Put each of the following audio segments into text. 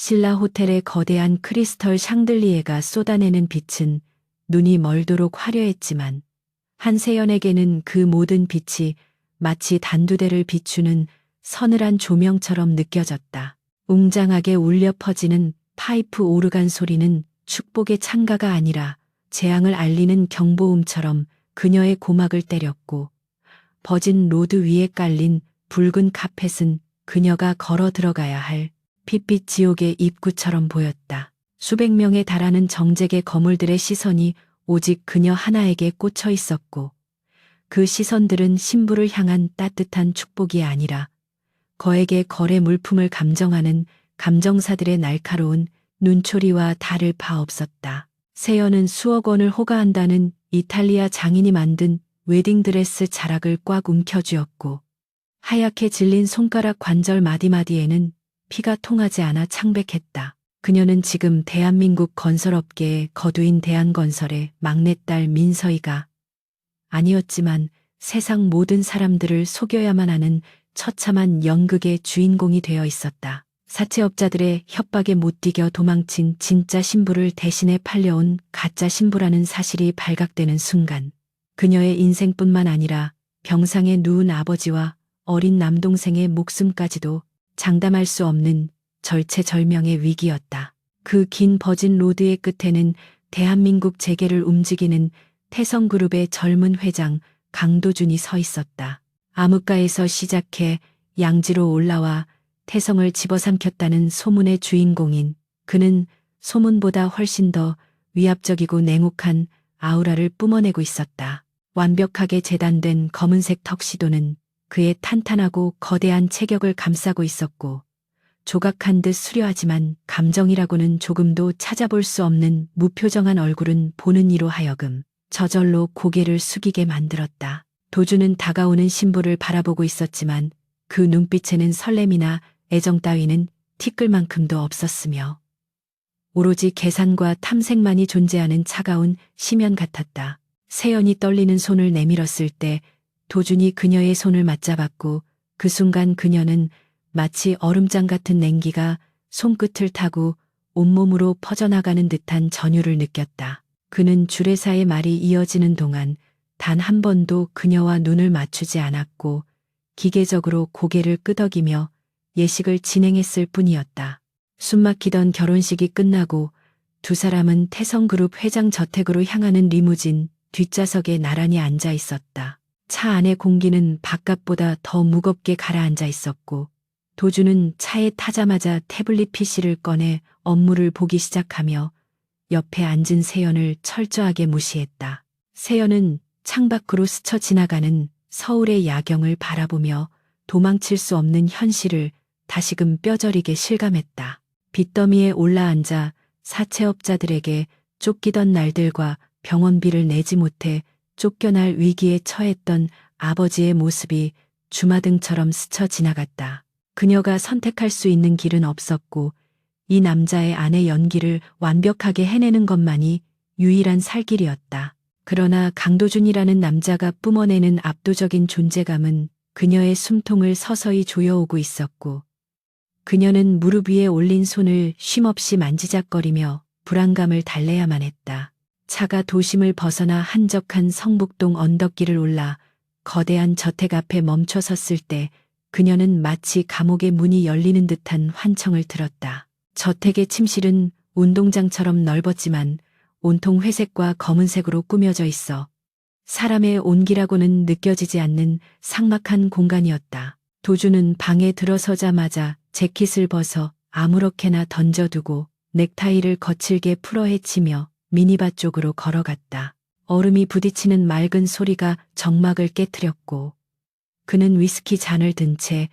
신라 호텔의 거대한 크리스털 샹들리에가 쏟아내는 빛은 눈이 멀도록 화려했지만 한세연에게는 그 모든 빛이 마치 단두대를 비추는 서늘한 조명처럼 느껴졌다. 웅장하게 울려 퍼지는 파이프 오르간 소리는 축복의 찬가가 아니라 재앙을 알리는 경보음처럼 그녀의 고막을 때렸고, 버진 로드 위에 깔린 붉은 카펫은 그녀가 걸어 들어가야 할 핏빛 지옥의 입구처럼 보였다. 수백 명에 달하는 정제계 거물들의 시선이 오직 그녀 하나에게 꽂혀 있었고, 그 시선들은 신부를 향한 따뜻한 축복이 아니라 거액의 거래 물품을 감정하는 감정사들의 날카로운 눈초리와 다를 바 없었다. 세연은 수억 원을 호가한다는 이탈리아 장인이 만든 웨딩드레스 자락을 꽉 움켜쥐었고, 하얗게 질린 손가락 관절 마디마디에는 피가 통하지 않아 창백했다. 그녀는 지금 대한민국 건설업계의 거두인 대한건설의 막내딸 민서이가 아니었지만 세상 모든 사람들을 속여야만 하는 처참한 연극의 주인공이 되어 있었다. 사채업자들의 협박에 못 이겨 도망친 진짜 신부를 대신해 팔려온 가짜 신부라는 사실이 발각되는 순간, 그녀의 인생뿐만 아니라 병상에 누운 아버지와 어린 남동생의 목숨까지도 장담할 수 없는 절체절명의 위기였다. 그 긴 버진 로드의 끝에는 대한민국 재계를 움직이는 태성그룹의 젊은 회장 강도준이 서 있었다. 암흑가에서 시작해 양지로 올라와 태성을 집어삼켰다는 소문의 주인공인 그는 소문보다 훨씬 더 위압적이고 냉혹한 아우라를 뿜어내고 있었다. 완벽하게 재단된 검은색 턱시도는 그의 탄탄하고 거대한 체격을 감싸고 있었고, 조각한 듯 수려하지만 감정이라고는 조금도 찾아볼 수 없는 무표정한 얼굴은 보는 이로 하여금 저절로 고개를 숙이게 만들었다. 도주는 다가오는 신부를 바라보고 있었지만 그 눈빛에는 설렘이나 애정 따위는 티끌만큼도 없었으며 오로지 계산과 탐색만이 존재하는 차가운 심연 같았다. 세연이 떨리는 손을 내밀었을 때 도준이 그녀의 손을 맞잡았고, 그 순간 그녀는 마치 얼음장 같은 냉기가 손끝을 타고 온몸으로 퍼져나가는 듯한 전율을 느꼈다. 그는 주례사의 말이 이어지는 동안 단 한 번도 그녀와 눈을 맞추지 않았고 기계적으로 고개를 끄덕이며 예식을 진행했을 뿐이었다. 숨막히던 결혼식이 끝나고 두 사람은 태성그룹 회장 저택으로 향하는 리무진 뒷좌석에 나란히 앉아 있었다. 차 안의 공기는 바깥보다 더 무겁게 가라앉아 있었고, 도주는 차에 타자마자 태블릿 PC를 꺼내 업무를 보기 시작하며 옆에 앉은 세연을 철저하게 무시했다. 세연은 창밖으로 스쳐 지나가는 서울의 야경을 바라보며 도망칠 수 없는 현실을 다시금 뼈저리게 실감했다. 빚더미에 올라앉아 사채업자들에게 쫓기던 날들과 병원비를 내지 못해 쫓겨날 위기에 처했던 아버지의 모습이 주마등처럼 스쳐 지나갔다. 그녀가 선택할 수 있는 길은 없었고, 이 남자의 아내 연기를 완벽하게 해내는 것만이 유일한 살 길이었다. 그러나 강도준이라는 남자가 뿜어내는 압도적인 존재감은 그녀의 숨통을 서서히 조여오고 있었고, 그녀는 무릎 위에 올린 손을 쉼없이 만지작거리며 불안감을 달래야만 했다. 차가 도심을 벗어나 한적한 성북동 언덕길을 올라 거대한 저택 앞에 멈춰 섰을 때 그녀는 마치 감옥의 문이 열리는 듯한 환청을 들었다. 저택의 침실은 운동장처럼 넓었지만 온통 회색과 검은색으로 꾸며져 있어 사람의 온기라고는 느껴지지 않는 삭막한 공간이었다. 도주는 방에 들어서자마자 재킷을 벗어 아무렇게나 던져두고 넥타이를 거칠게 풀어헤치며 미니바 쪽으로 걸어갔다. 얼음이 부딪히는 맑은 소리가 정막을 깨트렸고, 그는 위스키 잔을 든 채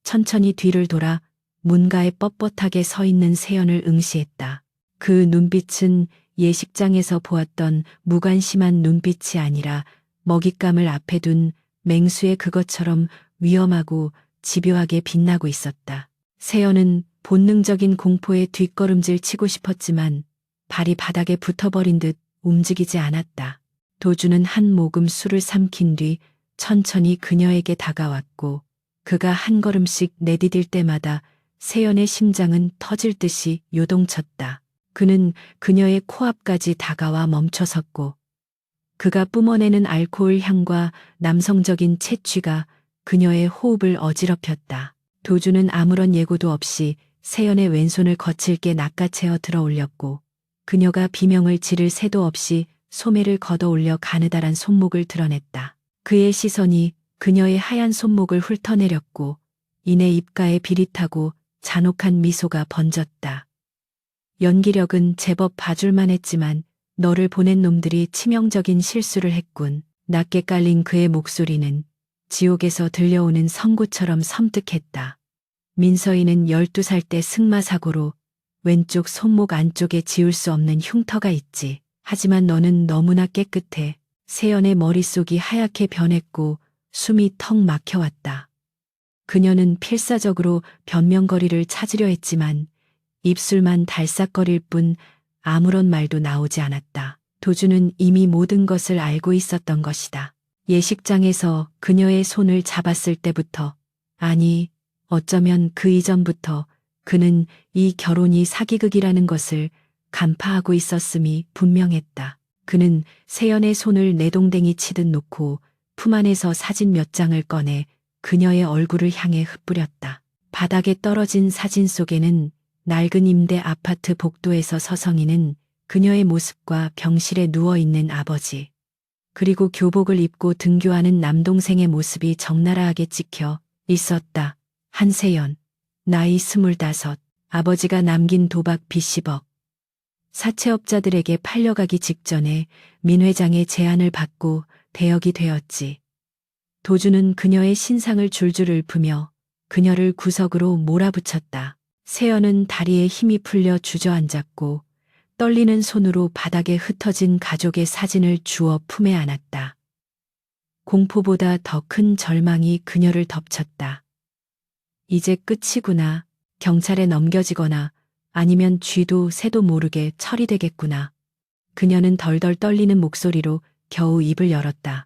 천천히 뒤를 돌아 문가에 뻣뻣하게 서 있는 세연을 응시했다. 그 눈빛은 예식장에서 보았던 무관심한 눈빛이 아니라 먹잇감을 앞에 둔 맹수의 그것처럼 위험하고 집요하게 빛나고 있었다. 세연은 본능적인 공포에 뒷걸음질 치고 싶었지만 발이 바닥에 붙어버린 듯 움직이지 않았다. 도주는 한 모금 술을 삼킨 뒤 천천히 그녀에게 다가왔고, 그가 한 걸음씩 내디딜 때마다 세연의 심장은 터질 듯이 요동쳤다. 그는 그녀의 코앞까지 다가와 멈춰섰고 그가 뿜어내는 알코올 향과 남성적인 채취가 그녀의 호흡을 어지럽혔다. 도주는 아무런 예고도 없이 세연의 왼손을 거칠게 낚아채어 들어 올렸고 그녀가 비명을 지를 새도 없이 소매를 걷어 올려 가느다란 손목을 드러냈다. 그의 시선이 그녀의 하얀 손목을 훑어내렸고 이내 입가에 비릿하고 잔혹한 미소가 번졌다. 연기력은 제법 봐줄만 했지만 너를 보낸 놈들이 치명적인 실수를 했군. 낮게 깔린 그의 목소리는 지옥에서 들려오는 성구처럼 섬뜩했다. 민서이는 12살 때 승마사고로 왼쪽 손목 안쪽에 지울 수 없는 흉터가 있지. 하지만 너는 너무나 깨끗해. 세연의 머릿속이 하얗게 변했고 숨이 턱 막혀왔다. 그녀는 필사적으로 변명거리를 찾으려 했지만 입술만 달싹거릴 뿐 아무런 말도 나오지 않았다. 도주는 이미 모든 것을 알고 있었던 것이다. 예식장에서 그녀의 손을 잡았을 때부터, 아니, 어쩌면 그 이전부터 그는 이 결혼이 사기극이라는 것을 간파하고 있었음이 분명했다. 그는 세연의 손을 내동댕이 치듯 놓고 품 안에서 사진 몇 장을 꺼내 그녀의 얼굴을 향해 흩뿌렸다. 바닥에 떨어진 사진 속에는 낡은 임대 아파트 복도에서 서성이는 그녀의 모습과 병실에 누워있는 아버지, 그리고 교복을 입고 등교하는 남동생의 모습이 적나라하게 찍혀 있었다. 한세연, 나이 25, 아버지가 남긴 도박 빚10억. 사채업자들에게 팔려가기 직전에 민 회장의 제안을 받고 대역이 되었지. 도주는 그녀의 신상을 줄줄 읊으며 그녀를 구석으로 몰아붙였다. 세연은 다리에 힘이 풀려 주저앉았고 떨리는 손으로 바닥에 흩어진 가족의 사진을 주워 품에 안았다. 공포보다 더 큰 절망이 그녀를 덮쳤다. 이제 끝이구나. 경찰에 넘겨지거나 아니면 쥐도 새도 모르게 처리되겠구나. 그녀는 덜덜 떨리는 목소리로 겨우 입을 열었다.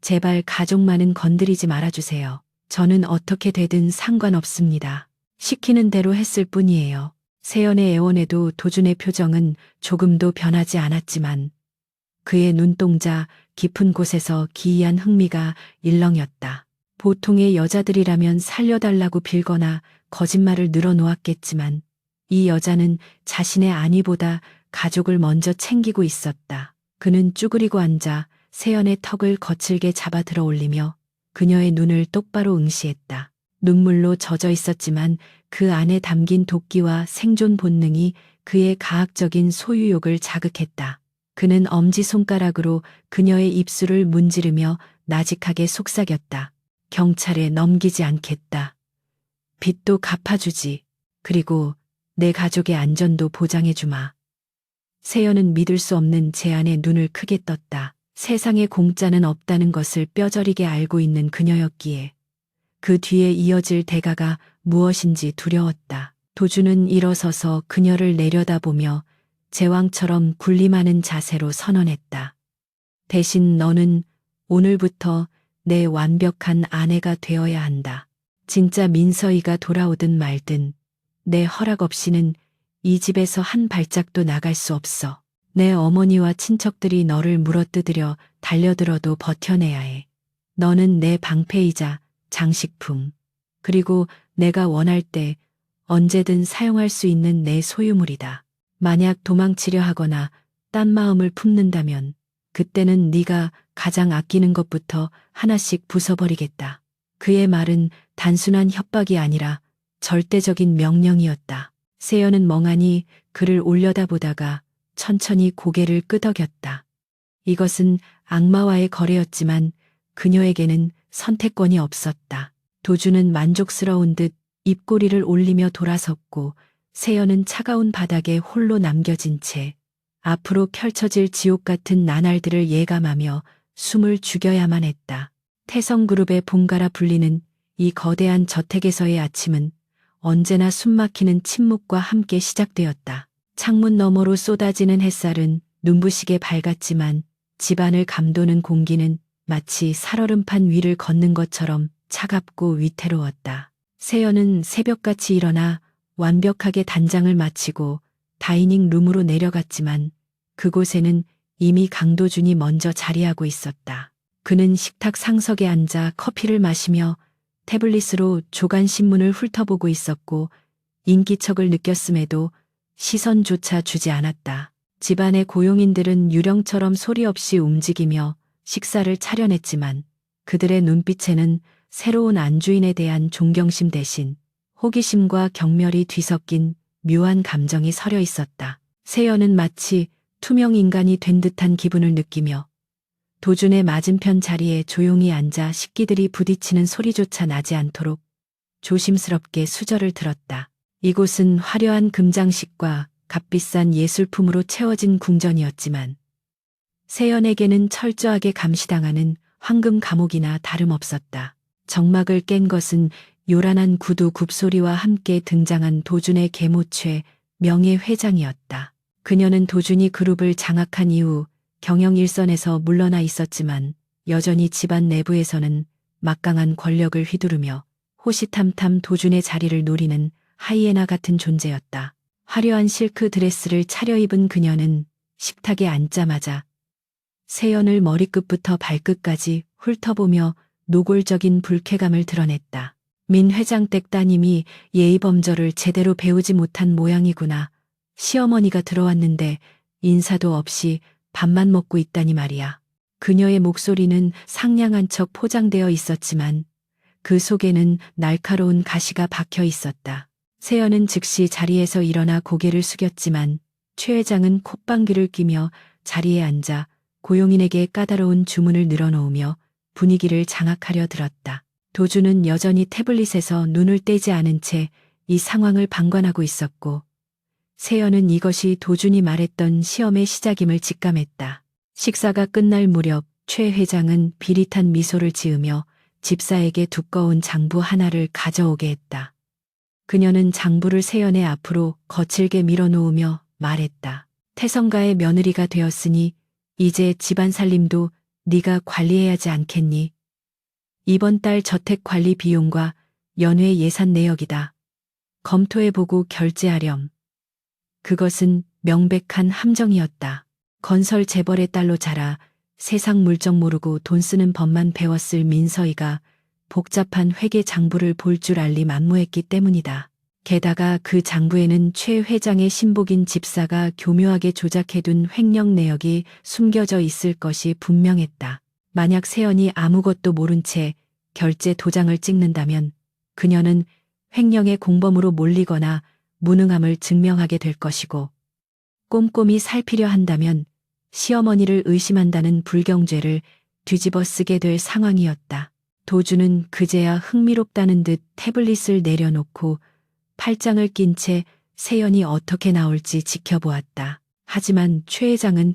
제발 가족만은 건드리지 말아주세요. 저는 어떻게 되든 상관없습니다. 시키는 대로 했을 뿐이에요. 세연의 애원에도 도준의 표정은 조금도 변하지 않았지만 그의 눈동자 깊은 곳에서 기이한 흥미가 일렁였다. 보통의 여자들이라면 살려달라고 빌거나 거짓말을 늘어놓았겠지만 이 여자는 자신의 안위보다 가족을 먼저 챙기고 있었다. 그는 쭈그리고 앉아 세연의 턱을 거칠게 잡아 들어 올리며 그녀의 눈을 똑바로 응시했다. 눈물로 젖어 있었지만 그 안에 담긴 도끼와 생존 본능이 그의 가학적인 소유욕을 자극했다. 그는 엄지손가락으로 그녀의 입술을 문지르며 나직하게 속삭였다. 경찰에 넘기지 않겠다. 빚도 갚아주지. 그리고 내 가족의 안전도 보장해주마. 세연은 믿을 수 없는 제안에 눈을 크게 떴다. 세상에 공짜는 없다는 것을 뼈저리게 알고 있는 그녀였기에 그 뒤에 이어질 대가가 무엇인지 두려웠다. 도주는 일어서서 그녀를 내려다보며 제왕처럼 군림하는 자세로 선언했다. 대신 너는 오늘부터 내 완벽한 아내가 되어야 한다. 진짜 민서이가 돌아오든 말든 내 허락 없이는 이 집에서 한 발짝도 나갈 수 없어. 내 어머니와 친척들이 너를 물어뜯으려 달려들어도 버텨내야 해. 너는 내 방패이자 장식품, 그리고 내가 원할 때 언제든 사용할 수 있는 내 소유물이다. 만약 도망치려 하거나 딴 마음을 품는다면 그때는 네가 가장 아끼는 것부터 하나씩 부숴버리겠다. 그의 말은 단순한 협박이 아니라 절대적인 명령이었다. 세연은 멍하니 그를 올려다보다가 천천히 고개를 끄덕였다. 이것은 악마와의 거래였지만 그녀에게는 선택권이 없었다. 도주는 만족스러운 듯 입꼬리를 올리며 돌아섰고 세연은 차가운 바닥에 홀로 남겨진 채 앞으로 펼쳐질 지옥 같은 나날들을 예감하며 숨을 죽여야만 했다. 태성그룹의 본가라 불리는 이 거대한 저택에서의 아침은 언제나 숨막히는 침묵과 함께 시작되었다. 창문 너머로 쏟아지는 햇살은 눈부시게 밝았지만 집안을 감도는 공기는 마치 살얼음판 위를 걷는 것처럼 차갑고 위태로웠다. 세연은 새벽같이 일어나 완벽하게 단장을 마치고 다이닝 룸으로 내려갔지만 그곳에는 이미 강도준이 먼저 자리하고 있었다. 그는 식탁 상석에 앉아 커피를 마시며 태블릿으로 조간 신문을 훑어보고 있었고 인기척을 느꼈음에도 시선조차 주지 않았다. 집안의 고용인들은 유령처럼 소리 없이 움직이며 식사를 차려냈지만 그들의 눈빛에는 새로운 안주인에 대한 존경심 대신 호기심과 경멸이 뒤섞인 묘한 감정이 서려 있었다. 세연은 마치 투명 인간이 된 듯한 기분을 느끼며 도준의 맞은편 자리에 조용히 앉아 식기들이 부딪히는 소리조차 나지 않도록 조심스럽게 수저를 들었다. 이곳은 화려한 금장식과 값비싼 예술품으로 채워진 궁전이었지만 세연에게는 철저하게 감시당하는 황금 감옥이나 다름없었다. 정막을 깬 것은 요란한 구두 굽소리와 함께 등장한 도준의 계모최 명예회장이었다. 그녀는 도준이 그룹을 장악한 이후 경영 일선에서 물러나 있었지만 여전히 집안 내부에서는 막강한 권력을 휘두르며 호시탐탐 도준의 자리를 노리는 하이에나 같은 존재였다. 화려한 실크 드레스를 차려입은 그녀는 식탁에 앉자마자 세연을 머리끝부터 발끝까지 훑어보며 노골적인 불쾌감을 드러냈다. 민 회장 댁 따님이 예의범절을 제대로 배우지 못한 모양이구나. 시어머니가 들어왔는데 인사도 없이 밥만 먹고 있다니 말이야. 그녀의 목소리는 상냥한 척 포장되어 있었지만 그 속에는 날카로운 가시가 박혀 있었다. 세연은 즉시 자리에서 일어나 고개를 숙였지만 최 회장은 콧방귀를 뀌며 자리에 앉아 고용인에게 까다로운 주문을 늘어놓으며 분위기를 장악하려 들었다. 도준은 여전히 태블릿에서 눈을 떼지 않은 채 이 상황을 방관하고 있었고 세연은 이것이 도준이 말했던 시험의 시작임을 직감했다. 식사가 끝날 무렵 최 회장은 비릿한 미소를 지으며 집사에게 두꺼운 장부 하나를 가져오게 했다. 그녀는 장부를 세연의 앞으로 거칠게 밀어놓으며 말했다. 태성가의 며느리가 되었으니 이제 집안 살림도 네가 관리해야 하지 않겠니? 이번 달 저택 관리 비용과 연회 예산 내역이다. 검토해보고 결제하렴. 그것은 명백한 함정이었다. 건설 재벌의 딸로 자라 세상 물정 모르고 돈 쓰는 법만 배웠을 민서이가 복잡한 회계 장부를 볼 줄 알리 만무했기 때문이다. 게다가 그 장부에는 최 회장의 신복인 집사가 교묘하게 조작해둔 횡령 내역이 숨겨져 있을 것이 분명했다. 만약 세연이 아무것도 모른 채 결제 도장을 찍는다면 그녀는 횡령의 공범으로 몰리거나 무능함을 증명하게 될 것이고 꼼꼼히 살피려 한다면 시어머니를 의심한다는 불경죄를 뒤집어 쓰게 될 상황이었다. 도준은 그제야 흥미롭다는 듯 태블릿을 내려놓고 팔짱을 낀 채 세연이 어떻게 나올지 지켜보았다. 하지만 최 회장은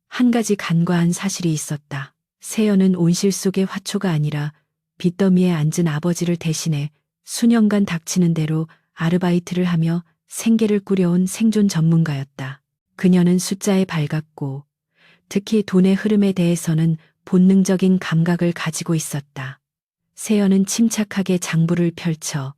한 가지 간과한 사실이 있었다. 세연은 온실 속의 화초가 아니라 빚더미에 앉은 아버지를 대신해 수년간 닥치는 대로 아르바이트를 하며 생계를 꾸려온 생존 전문가였다. 그녀는 숫자에 밝았고 특히 돈의 흐름에 대해서는 본능적인 감각을 가지고 있었다. 세연은 침착하게 장부를 펼쳐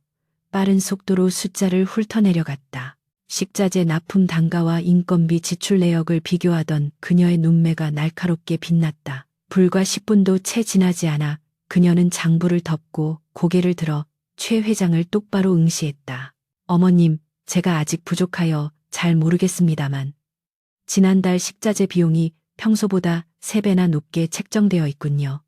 빠른 속도로 숫자를 훑어내려갔다. 식자재 납품 단가와 인건비 지출 내역을 비교하던 그녀의 눈매가 날카롭게 빛났다. 불과 10분도 채 지나지 않아 그녀는 장부를 덮고 고개를 들어 최 회장을 똑바로 응시했다. 어머님, 제가 아직 부족하여 잘 모르겠습니다만 지난달 식자재 비용이 평소보다 3배나 높게 책정되어 있군요.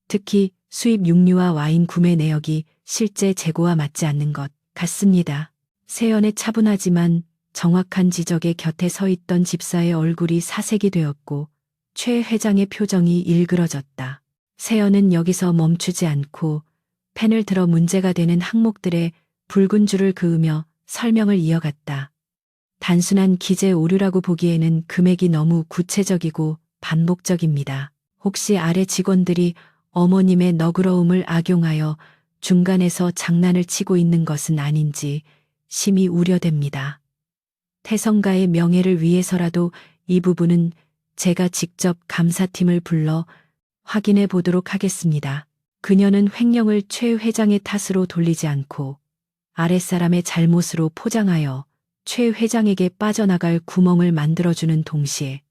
특히 수입 육류와 와인 구매 내역이 실제 재고와 맞지 않는 것 같습니다. 세연의 차분하지만 정확한 지적에 곁에 서 있던 집사의 얼굴이 사색이 되었고 최 회장의 표정이 일그러졌다. 세연은 여기서 멈추지 않고 펜을 들어 문제가 되는 항목들의 붉은 줄을 그으며 설명을 이어갔다. 단순한 기재 오류라고 보기에는 금액이 너무 구체적이고 반복적입니다. 혹시 아래 직원들이 어머님의 너그러움을 악용하여 중간에서 장난을 치고 있는 것은 아닌지 심히 우려됩니다. 태성가의 명예를 위해서라도 이 부분은 제가 직접 감사팀을 불러 확인해 보도록 하겠습니다. 그녀는 횡령을 최 회장의 탓으로 돌리지 않고 아랫사람의 잘못으로 포장하여 최 회장에게 빠져나갈 구멍을 만들어주는 동시에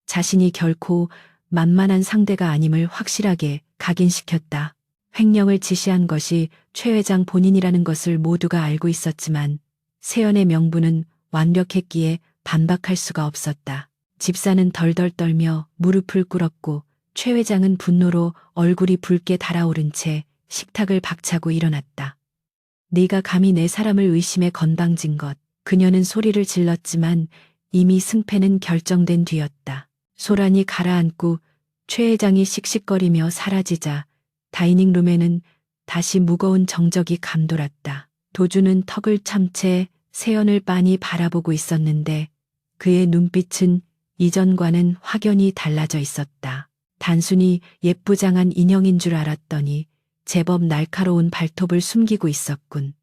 자신이 결코 만만한 상대가 아님을 확실하게 각인시켰다. 횡령을 지시한 것이 최 회장 본인이라는 것을 모두가 알고 있었지만 세연의 명분은 완벽했기에 반박할 수가 없었다. 집사는 덜덜 떨며 무릎을 꿇었고 최 회장은 분노로 얼굴이 붉게 달아오른 채 식탁을 박차고 일어났다. 네가 감히 내 사람을 의심해 건방진 것. 그녀는 소리를 질렀지만 이미 승패는 결정된 뒤였다. 소란이 가라앉고 최 회장이 씩씩거리며 사라지자 다이닝룸에는 다시 무거운 정적이 감돌았다. 도주는 턱을 참 채 세연을 빤히 바라보고 있었는데 그의 눈빛은 이전과는 확연히 달라져 있었다. 단순히 예쁘장한 인형인 줄 알았더니 제법 날카로운 발톱을 숨기고 있었군.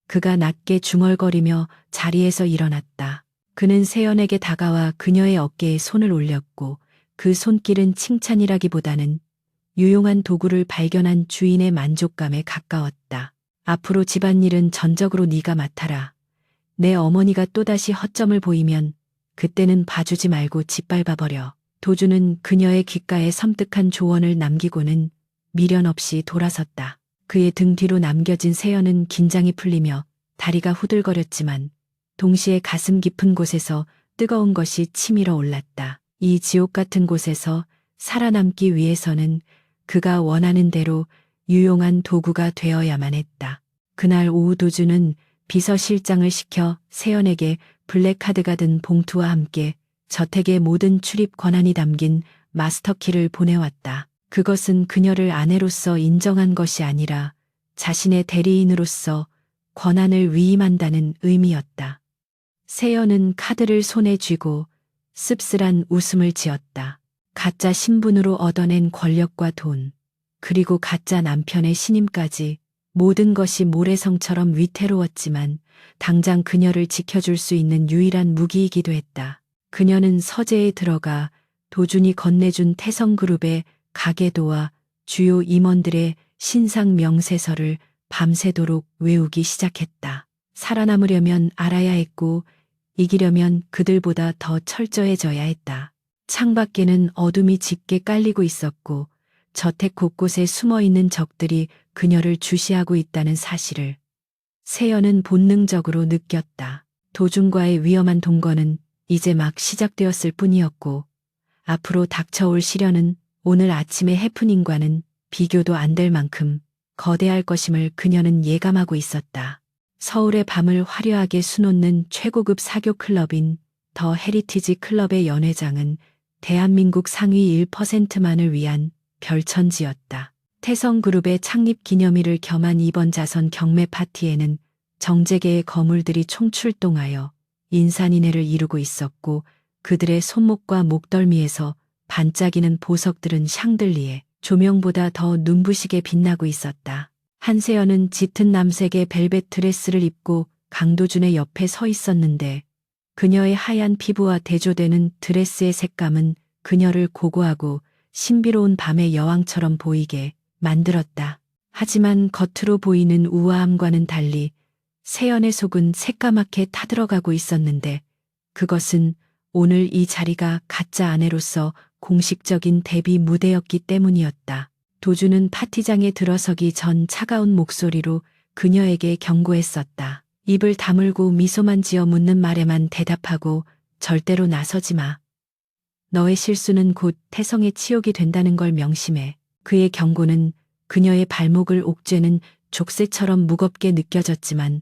그가 낮게 중얼거리며 자리에서 일어났다. 그는 세연에게 다가와 그녀의 어깨에 손을 올렸고 그 손길은 칭찬이라기보다는 유용한 도구를 발견한 주인의 만족감에 가까웠다. 앞으로 집안일은 전적으로 네가 맡아라. 내 어머니가 또다시 허점을 보이면 그때는 봐주지 말고 짓밟아버려. 도주는 그녀의 귓가에 섬뜩한 조언을 남기고는 미련 없이 돌아섰다. 그의 등 뒤로 남겨진 세연은 긴장이 풀리며 다리가 후들거렸지만 동시에 가슴 깊은 곳에서 뜨거운 것이 치밀어 올랐다. 이 지옥 같은 곳에서 살아남기 위해서는 그가 원하는 대로 유용한 도구가 되어야만 했다. 그날 오후 도주는 비서실장을 시켜 세연에게 블랙카드가 든 봉투와 함께 저택의 모든 출입 권한이 담긴 마스터키를 보내왔다. 그것은 그녀를 아내로서 인정한 것이 아니라 자신의 대리인으로서 권한을 위임한다는 의미였다. 세연은 카드를 손에 쥐고 씁쓸한 웃음을 지었다. 가짜 신분으로 얻어낸 권력과 돈, 그리고 가짜 남편의 신임까지 모든 것이 모래성처럼 위태로웠지만 당장 그녀를 지켜줄 수 있는 유일한 무기이기도 했다. 그녀는 서재에 들어가 도준이 건네준 태성그룹의 가계도와 주요 임원들의 신상 명세서를 밤새도록 외우기 시작했다. 살아남으려면 알아야 했고 이기려면 그들보다 더 철저해져야 했다. 창밖에는 어둠이 짙게 깔리고 있었고 저택 곳곳에 숨어있는 적들이 그녀를 주시하고 있다는 사실을 세연은 본능적으로 느꼈다. 도준과의 위험한 동거는 이제 막 시작되었을 뿐이었고 앞으로 닥쳐올 시련은 오늘 아침의 해프닝과는 비교도 안 될 만큼 거대할 것임을 그녀는 예감하고 있었다. 서울의 밤을 화려하게 수놓는 최고급 사교 클럽인 더 헤리티지 클럽의 연회장은 대한민국 상위 1%만을 위한 별천지였다. 태성그룹의 창립 기념일을 겸한 이번 자선 경매 파티에는 정재계의 거물들이 총출동하여 인산인해를 이루고 있었고 그들의 손목과 목덜미에서 반짝이는 보석들은 샹들리에 조명보다 더 눈부시게 빛나고 있었다. 한세연은 짙은 남색의 벨벳 드레스를 입고 강도준의 옆에 서 있었는데 그녀의 하얀 피부와 대조되는 드레스의 색감은 그녀를 고고하고 신비로운 밤의 여왕처럼 보이게 만들었다. 하지만 겉으로 보이는 우아함과는 달리 세연의 속은 새까맣게 타들어가고 있었는데 그것은 오늘 이 자리가 가짜 아내로서 공식적인 데뷔 무대였기 때문이었다. 도주는 파티장에 들어서기 전 차가운 목소리로 그녀에게 경고했었다. 입을 다물고 미소만 지어 묻는 말에만 대답하고 절대로 나서지 마. 너의 실수는 곧 태성의 치욕이 된다는 걸 명심해. 그의 경고는 그녀의 발목을 옥죄는 족쇄처럼 무겁게 느껴졌지만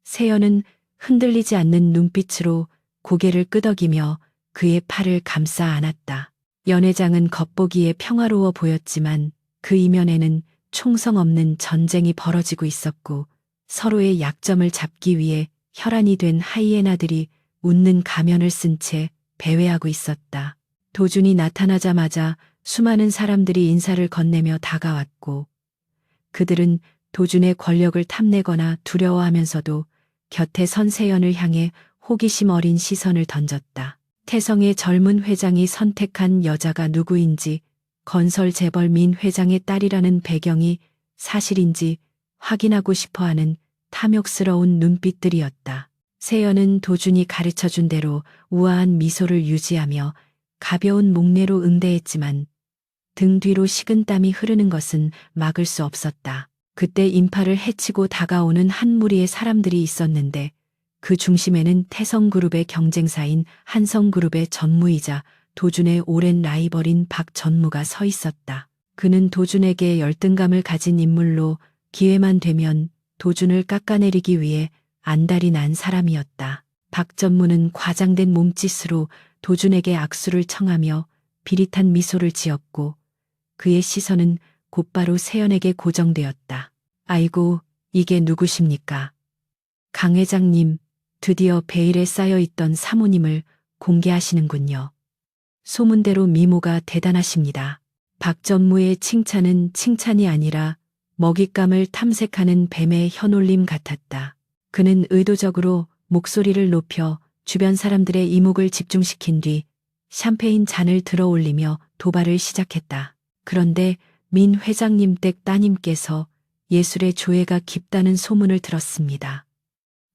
세연은 흔들리지 않는 눈빛으로 고개를 끄덕이며 그의 팔을 감싸 안았다. 연회장은 겉보기에 평화로워 보였지만 그 이면에는 총성 없는 전쟁이 벌어지고 있었고 서로의 약점을 잡기 위해 혈안이 된 하이에나들이 웃는 가면을 쓴 채 배회하고 있었다. 도준이 나타나자마자 수많은 사람들이 인사를 건네며 다가왔고 그들은 도준의 권력을 탐내거나 두려워하면서도 곁에 선 세연을 향해 호기심 어린 시선을 던졌다. 태성의 젊은 회장이 선택한 여자가 누구인지 건설 재벌 민 회장의 딸이라는 배경이 사실인지 확인하고 싶어하는 탐욕스러운 눈빛들이었다. 세연은 도준이 가르쳐준 대로 우아한 미소를 유지하며 가벼운 목례로 응대했지만 등 뒤로 식은땀이 흐르는 것은 막을 수 없었다. 그때 인파를 헤치고 다가오는 한 무리의 사람들이 있었는데 그 중심에는 태성그룹의 경쟁사인 한성그룹의 전무이자 도준의 오랜 라이벌인 박전무가 서 있었다. 그는 도준에게 열등감을 가진 인물로 기회만 되면 도준을 깎아내리기 위해 안달이 난 사람이었다. 박전무는 과장된 몸짓으로 도준에게 악수를 청하며 비릿한 미소를 지었고 그의 시선은 곧바로 세연에게 고정되었다. 아이고, 이게 누구십니까? 강 회장님, 드디어 베일에 쌓여있던 사모님을 공개하시는군요. 소문대로 미모가 대단하십니다. 박전무의 칭찬은 칭찬이 아니라 먹잇감을 탐색하는 뱀의 혀놀림 같았다. 그는 의도적으로 목소리를 높여 주변 사람들의 이목을 집중시킨 뒤 샴페인 잔을 들어 올리며 도발을 시작했다. 그런데 민 회장님 댁 따님께서 예술의 조예가 깊다는 소문을 들었습니다.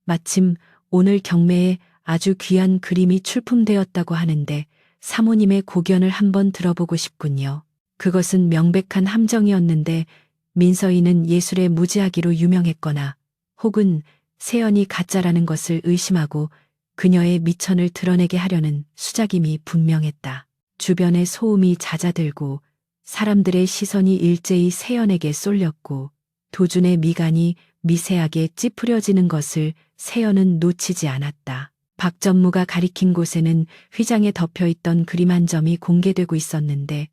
마침 오늘 경매에 아주 귀한 그림이 출품되었다고 하는데 사모님의 고견을 한번 들어보고 싶군요. 그것은 명백한 함정이었는데 민서인은 예술에 무지하기로 유명했거나 혹은 세연이 가짜라는 것을 의심하고 그녀의 미천을 드러내게 하려는 수작임이 분명했다. 주변의 소음이 잦아들고 사람들의 시선이 일제히 세연에게 쏠렸고 도준의 미간이 미세하게 찌푸려지는 것을 세연은 놓치지 않았다. 박전무가 가리킨 곳에는 휘장에 덮여있던 그림 한 점이 공개되고 있었는데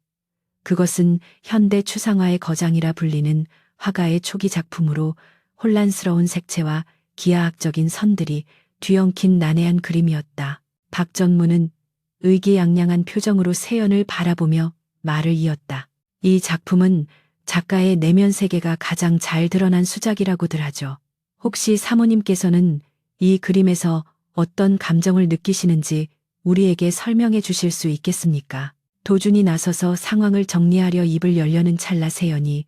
그것은 현대 추상화의 거장이라 불리는 화가의 초기 작품으로 혼란스러운 색채와 기하학적인 선들이 뒤엉킨 난해한 그림이었다. 박전무는 의기양양한 표정으로 세연을 바라보며 말을 이었다. 이 작품은 작가의 내면 세계가 가장 잘 드러난 수작이라고들 하죠. 혹시 사모님께서는 이 그림에서 어떤 감정을 느끼시는지 우리에게 설명해 주실 수 있겠습니까? 도준이 나서서 상황을 정리하려 입을 열려는 찰나 세연이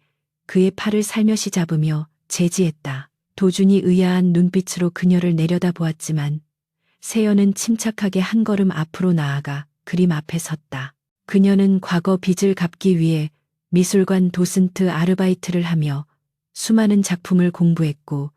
그의 팔을 살며시 잡으며 제지했다. 도준이 의아한 눈빛으로 그녀를 내려다보았지만 세연은 침착하게 한 걸음 앞으로 나아가 그림 앞에 섰다. 그녀는 과거 빚을 갚기 위해 미술관 도슨트 아르바이트를 하며 수많은 작품을 공부했고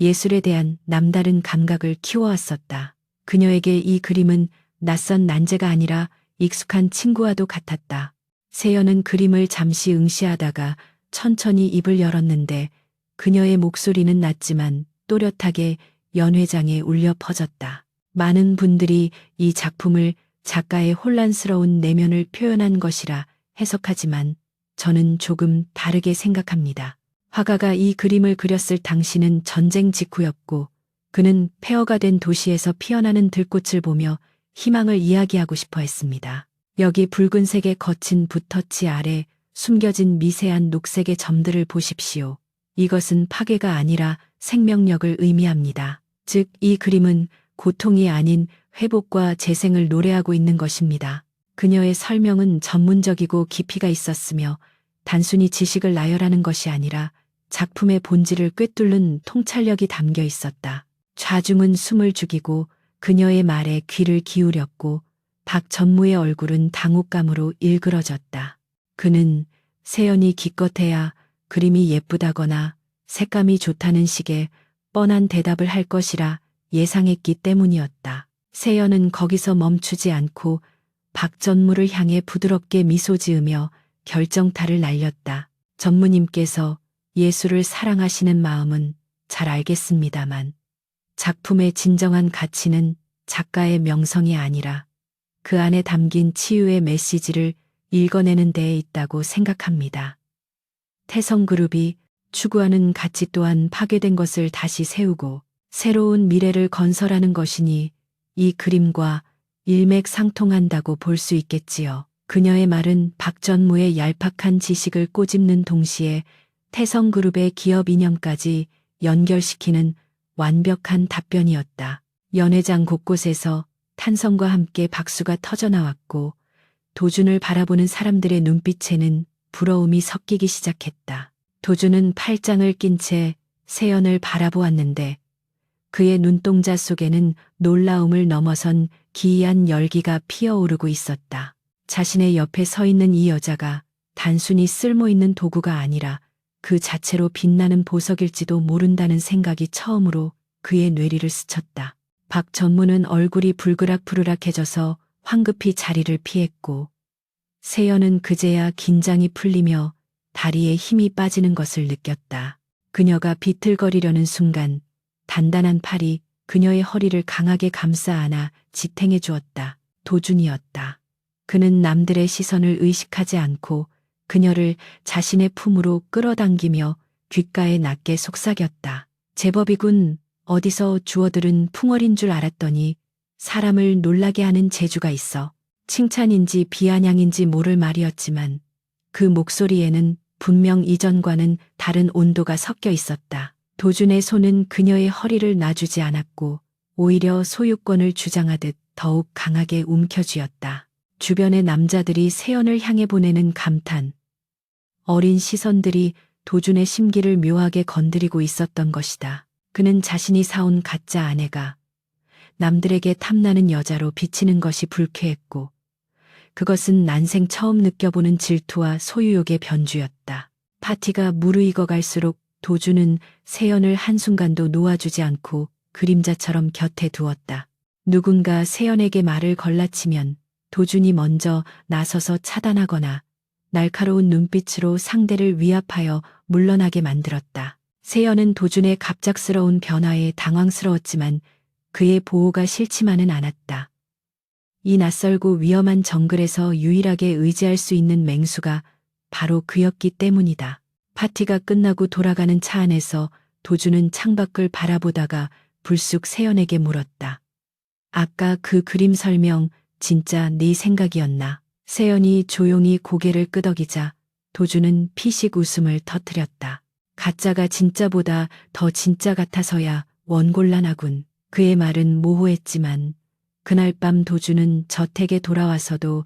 예술에 대한 남다른 감각을 키워왔었다. 그녀에게 이 그림은 낯선 난제가 아니라 익숙한 친구와도 같았다. 세연은 그림을 잠시 응시하다가 천천히 입을 열었는데 그녀의 목소리는 낮지만 또렷하게 연회장에 울려 퍼졌다. 많은 분들이 이 작품을 작가의 혼란스러운 내면을 표현한 것이라 해석하지만 저는 조금 다르게 생각합니다. 화가가 이 그림을 그렸을 당시는 전쟁 직후였고 그는 폐허가 된 도시에서 피어나는 들꽃을 보며 희망을 이야기하고 싶어 했습니다. 여기 붉은색의 거친 붓터치 아래 숨겨진 미세한 녹색의 점들을 보십시오. 이것은 파괴가 아니라 생명력을 의미합니다. 즉, 이 그림은 고통이 아닌 회복과 재생을 노래하고 있는 것입니다. 그녀의 설명은 전문적이고 깊이가 있었으며 단순히 지식을 나열하는 것이 아니라 작품의 본질을 꿰뚫는 통찰력이 담겨 있었다. 좌중은 숨을 죽이고 그녀의 말에 귀를 기울였고 박전무의 얼굴은 당혹감으로 일그러졌다. 그는 세연이 기껏해야 그림이 예쁘다거나 색감이 좋다는 식의 뻔한 대답을 할 것이라 예상했기 때문이었다. 세연은 거기서 멈추지 않고 박전무를 향해 부드럽게 미소 지으며 결정타를 날렸다. 전무님께서 예술을 사랑하시는 마음은 잘 알겠습니다만 작품의 진정한 가치는 작가의 명성이 아니라 그 안에 담긴 치유의 메시지를 읽어내는 데에 있다고 생각합니다. 태성그룹이 추구하는 가치 또한 파괴된 것을 다시 세우고 새로운 미래를 건설하는 것이니 이 그림과 일맥상통한다고 볼 수 있겠지요. 그녀의 말은 박전무의 얄팍한 지식을 꼬집는 동시에 태성그룹의 기업 이념까지 연결시키는 완벽한 답변이었다. 연회장 곳곳에서 탄성과 함께 박수가 터져나왔고 도준을 바라보는 사람들의 눈빛에는 부러움이 섞이기 시작했다. 도준은 팔짱을 낀 채 세연을 바라보았는데 그의 눈동자 속에는 놀라움을 넘어선 기이한 열기가 피어오르고 있었다. 자신의 옆에 서 있는 이 여자가 단순히 쓸모있는 도구가 아니라 그 자체로 빛나는 보석일지도 모른다는 생각이 처음으로 그의 뇌리를 스쳤다. 박 전무는 얼굴이 불그락불그락해져서 황급히 자리를 피했고 세연은 그제야 긴장이 풀리며 다리에 힘이 빠지는 것을 느꼈다. 그녀가 비틀거리려는 순간 단단한 팔이 그녀의 허리를 강하게 감싸 안아 지탱해 주었다. 도준이었다. 그는 남들의 시선을 의식하지 않고 그녀를 자신의 품으로 끌어당기며 귓가에 낮게 속삭였다. 제법이군. 어디서 주워들은 풍월인 줄 알았더니 사람을 놀라게 하는 재주가 있어. 칭찬인지 비아냥인지 모를 말이었지만 그 목소리에는 분명 이전과는 다른 온도가 섞여 있었다. 도준의 손은 그녀의 허리를 놔주지 않았고 오히려 소유권을 주장하듯 더욱 강하게 움켜쥐었다. 주변의 남자들이 세연을 향해 보내는 감탄, 어린 시선들이 도준의 심기를 묘하게 건드리고 있었던 것이다. 그는 자신이 사온 가짜 아내가 남들에게 탐나는 여자로 비치는 것이 불쾌했고 그것은 난생 처음 느껴보는 질투와 소유욕의 변주였다. 파티가 무르익어 갈수록 도준은 세연을 한순간도 놓아주지 않고 그림자처럼 곁에 두었다. 누군가 세연에게 말을 걸라치면 도준이 먼저 나서서 차단하거나 날카로운 눈빛으로 상대를 위압하여 물러나게 만들었다. 세연은 도준의 갑작스러운 변화에 당황스러웠지만 그의 보호가 싫지만은 않았다. 이 낯설고 위험한 정글에서 유일하게 의지할 수 있는 맹수가 바로 그였기 때문이다. 파티가 끝나고 돌아가는 차 안에서 도준은 창밖을 바라보다가 불쑥 세연에게 물었다. 아까 그 그림 설명 진짜 네 생각이었나? 세연이 조용히 고개를 끄덕이자 도준은 피식 웃음을 터뜨렸다. 가짜가 진짜보다 더 진짜 같아서야 원곤란하군. 그의 말은 모호했지만 그날 밤 도준은 저택에 돌아와서도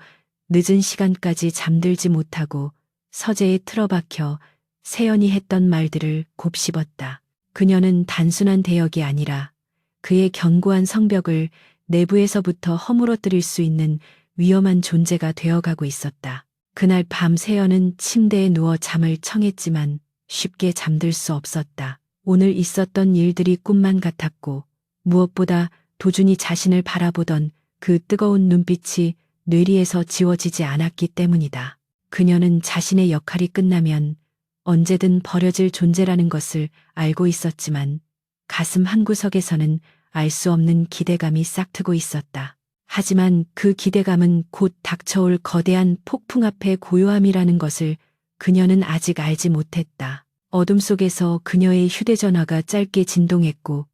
늦은 시간까지 잠들지 못하고 서재에 틀어박혀 세연이 했던 말들을 곱씹었다. 그녀는 단순한 대역이 아니라 그의 견고한 성벽을 내부에서부터 허물어뜨릴 수 있는 위험한 존재가 되어가고 있었다. 그날 밤 세연은 침대에 누워 잠을 청했지만 쉽게 잠들 수 없었다. 오늘 있었던 일들이 꿈만 같았고 무엇보다 도준이 자신을 바라보던 그 뜨거운 눈빛이 뇌리에서 지워지지 않았기 때문이다. 그녀는 자신의 역할이 끝나면 언제든 버려질 존재라는 것을 알고 있었지만 가슴 한구석에서는 알 수 없는 기대감이 싹트고 있었다. 하지만 그 기대감은 곧 닥쳐올 거대한 폭풍 앞의 고요함이라는 것을 그녀는 아직 알지 못했다. 어둠 속에서 그녀의 휴대전화가 짧게 진동했고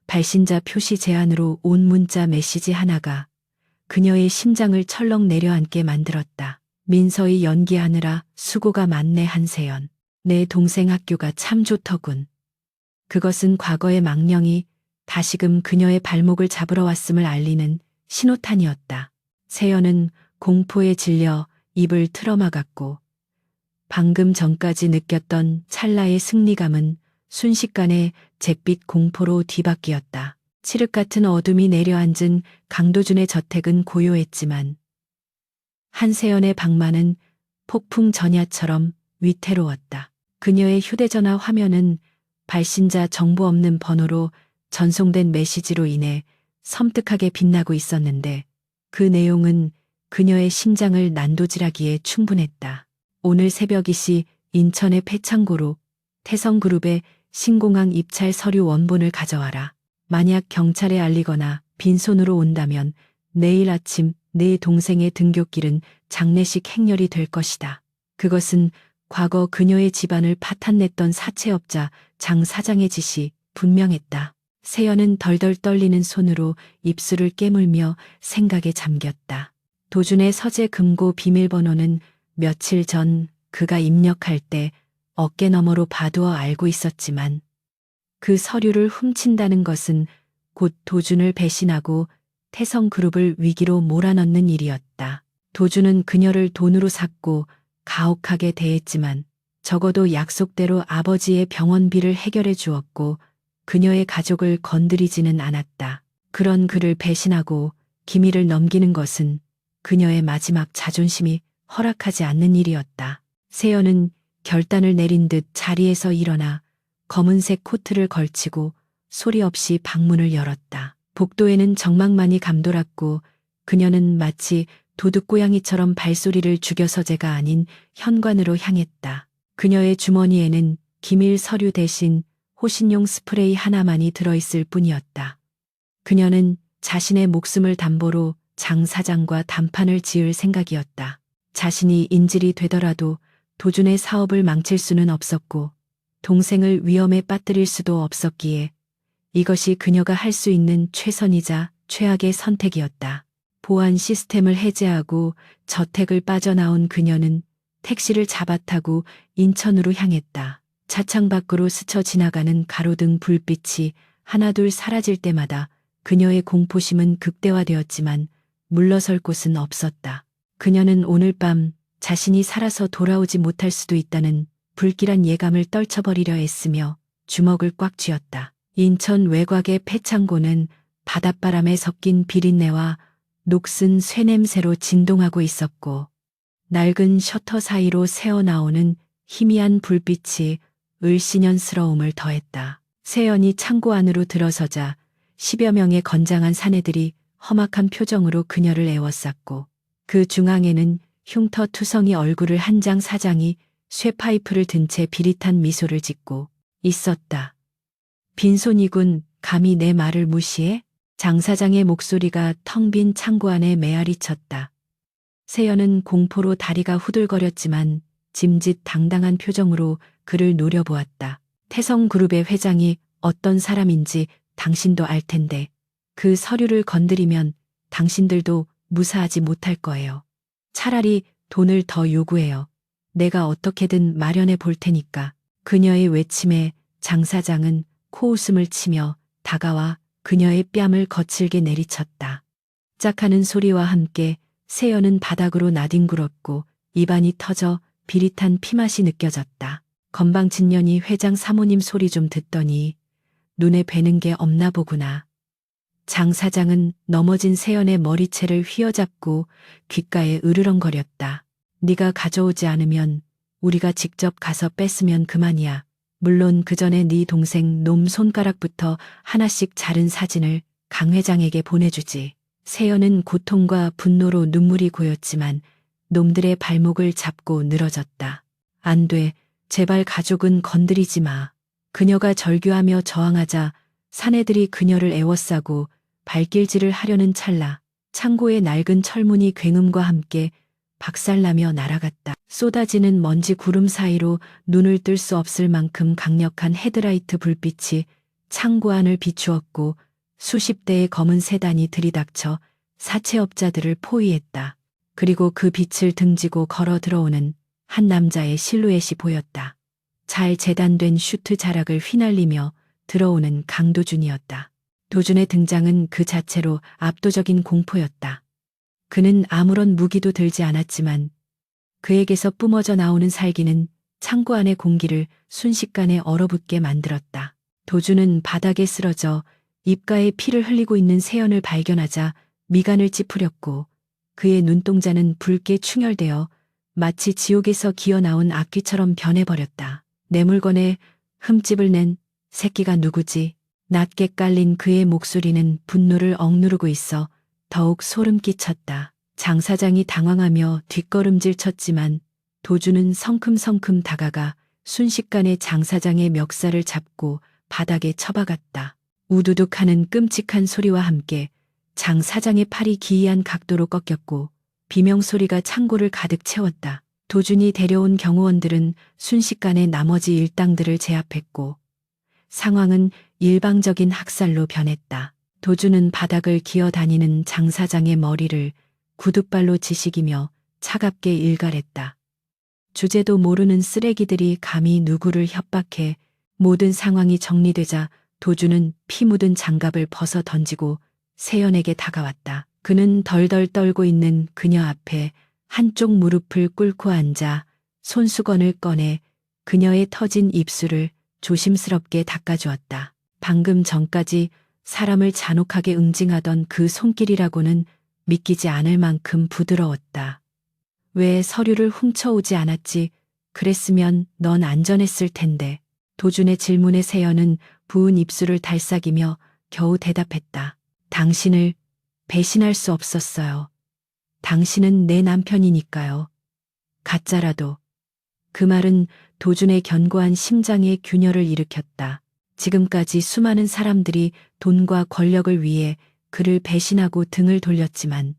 발신자 표시 제한으로 온 문자 메시지 하나가 그녀의 심장을 철렁 내려앉게 만들었다. 민서히 연기하느라 수고가 많네 한세연. 내 동생 학교가 참 좋더군. 그것은 과거의 망령이 다시금 그녀의 발목을 잡으러 왔음을 알리는 신호탄이었다. 세연은 공포에 질려 입을 틀어막았고 방금 전까지 느꼈던 찰나의 승리감은 순식간에 잿빛 공포로 뒤바뀌었다. 칠흑 같은 어둠이 내려앉은 강도준의 저택은 고요했지만 한세연의 방만은 폭풍 전야처럼 위태로웠다. 그녀의 휴대전화 화면은 발신자 정보 없는 번호로 전송된 메시지로 인해 섬뜩하게 빛나고 있었는데 그 내용은 그녀의 심장을 난도질하기에 충분했다. 오늘 새벽 2시 인천의 폐창고로 태성그룹의 신공항 입찰 서류 원본을 가져와라. 만약 경찰에 알리거나 빈손으로 온다면 내일 아침 내 동생의 등굣길은 장례식 행렬이 될 것이다. 그것은 과거 그녀의 집안을 파탄냈던 사채업자 장 사장의 짓이 분명했다. 세연은 덜덜 떨리는 손으로 입술을 깨물며 생각에 잠겼다. 도준의 서재 금고 비밀번호는 며칠 전 그가 입력할 때 어깨 너머로 봐두어 알고 있었지만 그 서류를 훔친다는 것은 곧 도준을 배신하고 태성그룹을 위기로 몰아넣는 일이었다. 도준은 그녀를 돈으로 샀고 가혹하게 대했지만 적어도 약속대로 아버지의 병원비를 해결해 주었고 그녀의 가족을 건드리지는 않았다. 그런 그를 배신하고 기밀을 넘기는 것은 그녀의 마지막 자존심이 허락하지 않는 일이었다. 세연은 결단을 내린 듯 자리에서 일어나 검은색 코트를 걸치고 소리 없이 방문을 열었다. 복도에는 정막만이 감돌았고 그녀는 마치 도둑고양이처럼 발소리를 죽여서제가 아닌 현관으로 향했다. 그녀의 주머니에는 기밀 서류 대신 호신용 스프레이 하나만이 들어있을 뿐이었다. 그녀는 자신의 목숨을 담보로 장 사장과 단판을 지을 생각이었다. 자신이 인질이 되더라도 도준의 사업을 망칠 수는 없었고 동생을 위험에 빠뜨릴 수도 없었기에 이것이 그녀가 할 수 있는 최선이자 최악의 선택이었다. 보안 시스템을 해제하고 저택을 빠져나온 그녀는 택시를 잡아타고 인천으로 향했다. 차창 밖으로 스쳐 지나가는 가로등 불빛이 하나둘 사라질 때마다 그녀의 공포심은 극대화되었지만 물러설 곳은 없었다. 그녀는 오늘 밤 자신이 살아서 돌아오지 못할 수도 있다는 불길한 예감을 떨쳐버리려 애쓰며 주먹을 꽉 쥐었다. 인천 외곽의 폐창고는 바닷바람에 섞인 비린내와 녹슨 쇠냄새로 진동하고 있었고 낡은 셔터 사이로 새어나오는 희미한 불빛이 을씨년스러움을 더했다. 세연이 창고 안으로 들어서자 10여 명의 건장한 사내들이 험악한 표정으로 그녀를 에워쌌고 그 중앙에는 흉터투성이 얼굴을 한 장 사장이 쇠파이프를 든 채 비릿한 미소를 짓고 있었다. 빈손이군, 감히 내 말을 무시해? 장 사장의 목소리가 텅 빈 창고 안에 메아리 쳤다. 세연은 공포로 다리가 후들거렸지만 짐짓 당당한 표정으로 그를 노려보았다. 태성그룹의 회장이 어떤 사람인지 당신도 알 텐데 그 서류를 건드리면 당신들도 무사하지 못할 거예요. 차라리 돈을 더 요구해요. 내가 어떻게든 마련해 볼 테니까. 그녀의 외침에 장 사장은 코웃음을 치며 다가와 그녀의 뺨을 거칠게 내리쳤다. 짝하는 소리와 함께 세연은 바닥으로 나뒹굴었고 입안이 터져 비릿한 피맛이 느껴졌다. 건방진 년이 회장 사모님 소리 좀 듣더니 눈에 뵈는 게 없나 보구나. 장 사장은 넘어진 세연의 머리채를 휘어잡고 귓가에 으르렁거렸다. 네가 가져오지 않으면 우리가 직접 가서 뺐으면 그만이야. 물론 그 전에 네 동생 놈 손가락부터 하나씩 자른 사진을 강 회장에게 보내주지. 세연은 고통과 분노로 눈물이 고였지만 놈들의 발목을 잡고 늘어졌다. 안 돼. 제발 가족은 건드리지 마. 그녀가 절규하며 저항하자 사내들이 그녀를 에워싸고 발길질을 하려는 찰나 창고의 낡은 철문이 굉음과 함께 박살나며 날아갔다. 쏟아지는 먼지 구름 사이로 눈을 뜰 수 없을 만큼 강력한 헤드라이트 불빛이 창고 안을 비추었고 수십 대의 검은 세단이 들이닥쳐 사채업자들을 포위했다. 그리고 그 빛을 등지고 걸어 들어오는 한 남자의 실루엣이 보였다. 잘 재단된 슈트 자락을 휘날리며 들어오는 강도준이었다. 도준의 등장은 그 자체로 압도적인 공포였다. 그는 아무런 무기도 들지 않았지만 그에게서 뿜어져 나오는 살기는 창고 안의 공기를 순식간에 얼어붙게 만들었다. 도준은 바닥에 쓰러져 입가에 피를 흘리고 있는 세연을 발견하자 미간을 찌푸렸고 그의 눈동자는 붉게 충혈되어 마치 지옥에서 기어나온 악귀처럼 변해버렸다. 내 물건에 흠집을 낸 새끼가 누구지? 낮게 깔린 그의 목소리는 분노를 억누르고 있어 더욱 소름 끼쳤다. 장 사장이 당황하며 뒷걸음질 쳤지만 도준은 성큼성큼 다가가 순식간에 장 사장의 멱살을 잡고 바닥에 처박았다. 우두둑하는 끔찍한 소리와 함께 장 사장의 팔이 기이한 각도로 꺾였고 비명소리가 창고를 가득 채웠다. 도준이 데려온 경호원들은 순식간에 나머지 일당들을 제압했고 상황은 일방적인 학살로 변했다. 도준은 바닥을 기어다니는 장 사장의 머리를 구둣발로 지식이며 차갑게 일갈했다. 주제도 모르는 쓰레기들이 감히 누구를 협박해. 모든 상황이 정리되자 도준은 피 묻은 장갑을 벗어 던지고 세연에게 다가왔다. 그는 덜덜 떨고 있는 그녀 앞에 한쪽 무릎을 꿇고 앉아 손수건을 꺼내 그녀의 터진 입술을 조심스럽게 닦아주었다. 방금 전까지 사람을 잔혹하게 응징하던 그 손길이라고는 믿기지 않을 만큼 부드러웠다. 왜 서류를 훔쳐오지 않았지? 그랬으면 넌 안전했을 텐데. 도준의 질문에 세연은 부은 입술을 달싹이며 겨우 대답했다. 당신을 배신할 수 없었어요. 당신은 내 남편이니까요. 가짜라도. 그 말은 도준의 견고한 심장에 균열을 일으켰다. 지금까지 수많은 사람들이 돈과 권력을 위해 그를 배신하고 등을 돌렸지만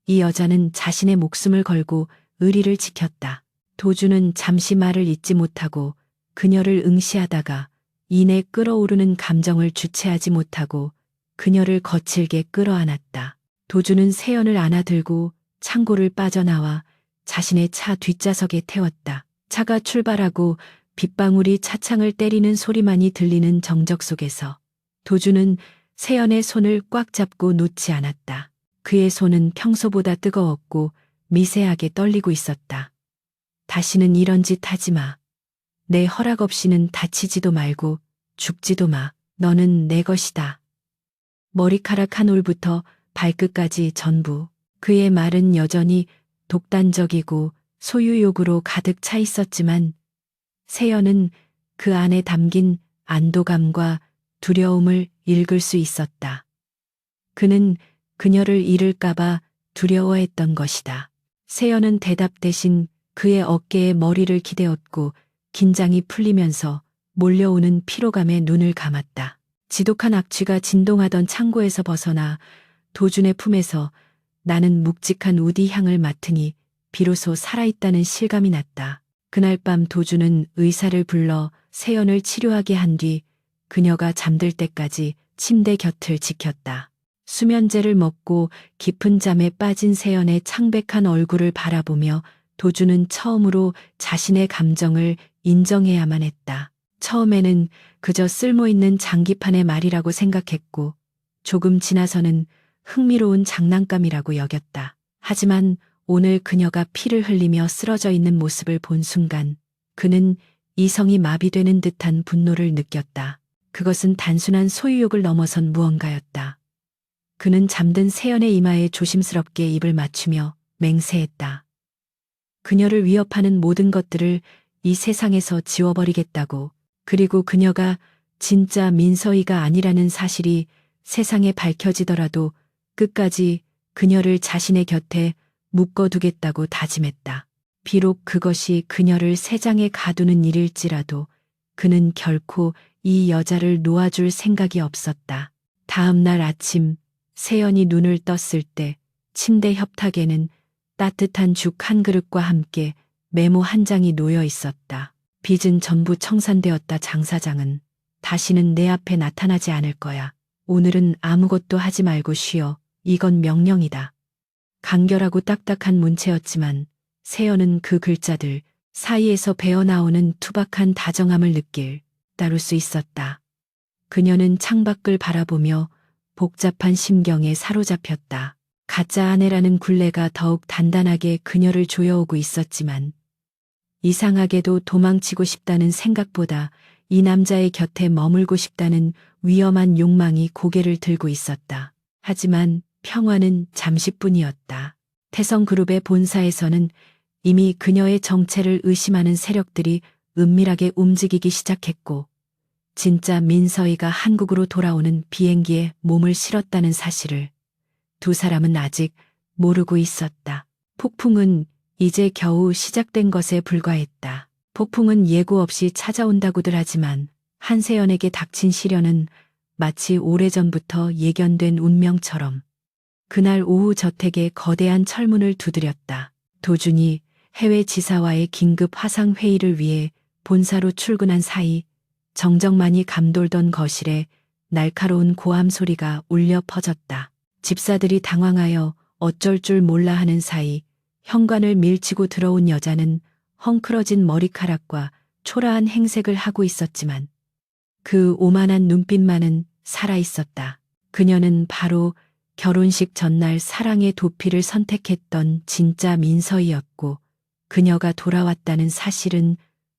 이 여자는 자신의 목숨을 걸고 의리를 지켰다. 도준은 잠시 말을 잇지 못하고 그녀를 응시하다가 이내 끓어오르는 감정을 주체하지 못하고 그녀를 거칠게 끌어안았다. 도준은 세연을 안아들고 창고를 빠져나와 자신의 차 뒷좌석에 태웠다. 차가 출발하고 빗방울이 차창을 때리는 소리만이 들리는 정적 속에서 도준은 세연의 손을 꽉 잡고 놓지 않았다. 그의 손은 평소보다 뜨거웠고 미세하게 떨리고 있었다. 다시는 이런 짓 하지 마. 내 허락 없이는 다치지도 말고 죽지도 마. 너는 내 것이다. 머리카락 한 올부터 발끝까지 전부. 그의 말은 여전히 독단적이고 소유욕으로 가득 차 있었지만 세연은 그 안에 담긴 안도감과 두려움을 읽을 수 있었다. 그는 그녀를 잃을까봐 두려워했던 것이다. 세연은 대답 대신 그의 어깨에 머리를 기대었고 긴장이 풀리면서 몰려오는 피로감에 눈을 감았다. 지독한 악취가 진동하던 창고에서 벗어나 도준의 품에서 나는 묵직한 우디 향을 맡으니 비로소 살아있다는 실감이 났다. 그날 밤 도준은 의사를 불러 세연을 치료하게 한 뒤 그녀가 잠들 때까지 침대 곁을 지켰다. 수면제를 먹고 깊은 잠에 빠진 세연의 창백한 얼굴을 바라보며 도준은 처음으로 자신의 감정을 인정해야만 했다. 처음에는 그저 쓸모있는 장기판의 말이라고 생각했고 조금 지나서는 흥미로운 장난감이라고 여겼다. 하지만 오늘 그녀가 피를 흘리며 쓰러져 있는 모습을 본 순간 그는 이성이 마비되는 듯한 분노를 느꼈다. 그것은 단순한 소유욕을 넘어선 무언가였다. 그는 잠든 세연의 이마에 조심스럽게 입을 맞추며 맹세했다. 그녀를 위협하는 모든 것들을 이 세상에서 지워버리겠다고. 그리고 그녀가 진짜 민서이가 아니라는 사실이 세상에 밝혀지더라도 끝까지 그녀를 자신의 곁에 묶어두겠다고 다짐했다. 비록 그것이 그녀를 새장에 가두는 일일지라도 그는 결코 이 여자를 놓아줄 생각이 없었다. 다음 날 아침 세연이 눈을 떴을 때 침대 협탁에는 따뜻한 죽 한 그릇과 함께 메모 한 장이 놓여 있었다. 빚은 전부 청산되었다. 장 사장은 다시는 내 앞에 나타나지 않을 거야. 오늘은 아무것도 하지 말고 쉬어. 이건 명령이다. 간결하고 딱딱한 문체였지만 세연은 그 글자들 사이에서 배어나오는 투박한 다정함을 따를 수 있었다. 그녀는 창밖을 바라보며 복잡한 심경에 사로잡혔다. 가짜 아내라는 굴레가 더욱 단단하게 그녀를 조여오고 있었지만 이상하게도 도망치고 싶다는 생각보다 이 남자의 곁에 머물고 싶다는 위험한 욕망이 고개를 들고 있었다. 하지만 평화는 잠시뿐이었다. 태성그룹의 본사에서는 이미 그녀의 정체를 의심하는 세력들이 은밀하게 움직이기 시작했고 진짜 민서이가 한국으로 돌아오는 비행기에 몸을 실었다는 사실을 두 사람은 아직 모르고 있었다. 폭풍은 이제 겨우 시작된 것에 불과했다. 폭풍은 예고 없이 찾아온다고들 하지만 한세연에게 닥친 시련은 마치 오래전부터 예견된 운명처럼 그날 오후 저택에 거대한 철문을 두드렸다. 도준이 해외 지사와의 긴급 화상 회의를 위해 본사로 출근한 사이 정적만이 감돌던 거실에 날카로운 고함 소리가 울려 퍼졌다. 집사들이 당황하여 어쩔 줄 몰라 하는 사이 현관을 밀치고 들어온 여자는 헝클어진 머리카락과 초라한 행색을 하고 있었지만 그 오만한 눈빛만은 살아있었다. 그녀는 바로 결혼식 전날 사랑의 도피를 선택했던 진짜 민서이였고 그녀가 돌아왔다는 사실은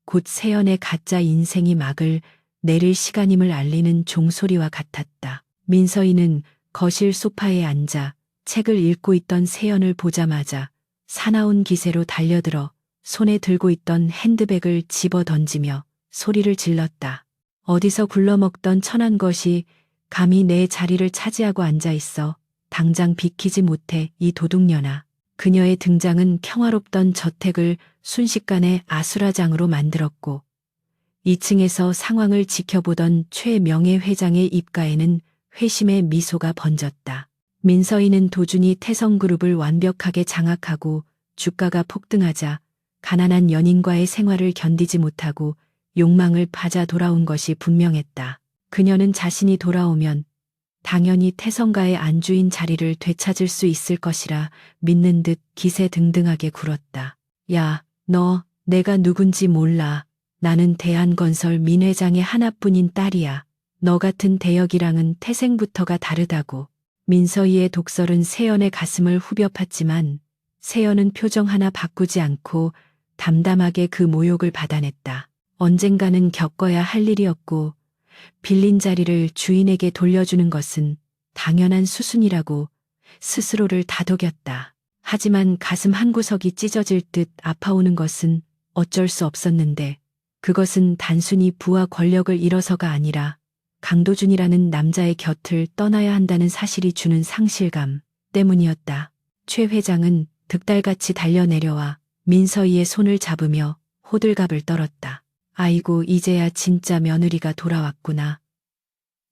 곧 세연의 가짜 인생이 막을 내릴 시간임을 알리는 종소리와 같았다. 민서이는 거실 소파에 앉아 책을 읽고 있던 세연을 보자마자 사나운 기세로 달려들어 손에 들고 있던 핸드백을 집어 던지며 소리를 질렀다. 어디서 굴러먹던 천한 것이 감히 내 자리를 차지하고 앉아 있어. 당장 비키지 못해 이 도둑년아. 그녀의 등장은 평화롭던 저택을 순식간에 아수라장으로 만들었고 2층에서 상황을 지켜보던 최명예 회장의 입가에는 회심의 미소가 번졌다. 민서이는 도준이 태성그룹을 완벽하게 장악하고 주가가 폭등하자 가난한 연인과의 생활을 견디지 못하고 욕망을 파자 돌아온 것이 분명했다. 그녀는 자신이 돌아오면 당연히 태성가의 안주인 자리를 되찾을 수 있을 것이라 믿는 듯 기세등등하게 굴었다. 야, 너 내가 누군지 몰라. 나는 대한건설 민 회장의 하나뿐인 딸이야. 너 같은 대역이랑은 태생부터가 다르다고. 민서이의 독설은 세연의 가슴을 후벼 팠지만 세연은 표정 하나 바꾸지 않고 담담하게 그 모욕을 받아냈다. 언젠가는 겪어야 할 일이었고 빌린 자리를 주인에게 돌려주는 것은 당연한 수순이라고 스스로를 다독였다. 하지만 가슴 한구석이 찢어질 듯 아파오는 것은 어쩔 수 없었는데 그것은 단순히 부와 권력을 잃어서가 아니라 강도준이라는 남자의 곁을 떠나야 한다는 사실이 주는 상실감 때문이었다. 최 회장은 득달같이 달려내려와 민서이의 손을 잡으며 호들갑을 떨었다. 아이고, 이제야 진짜 며느리가 돌아왔구나.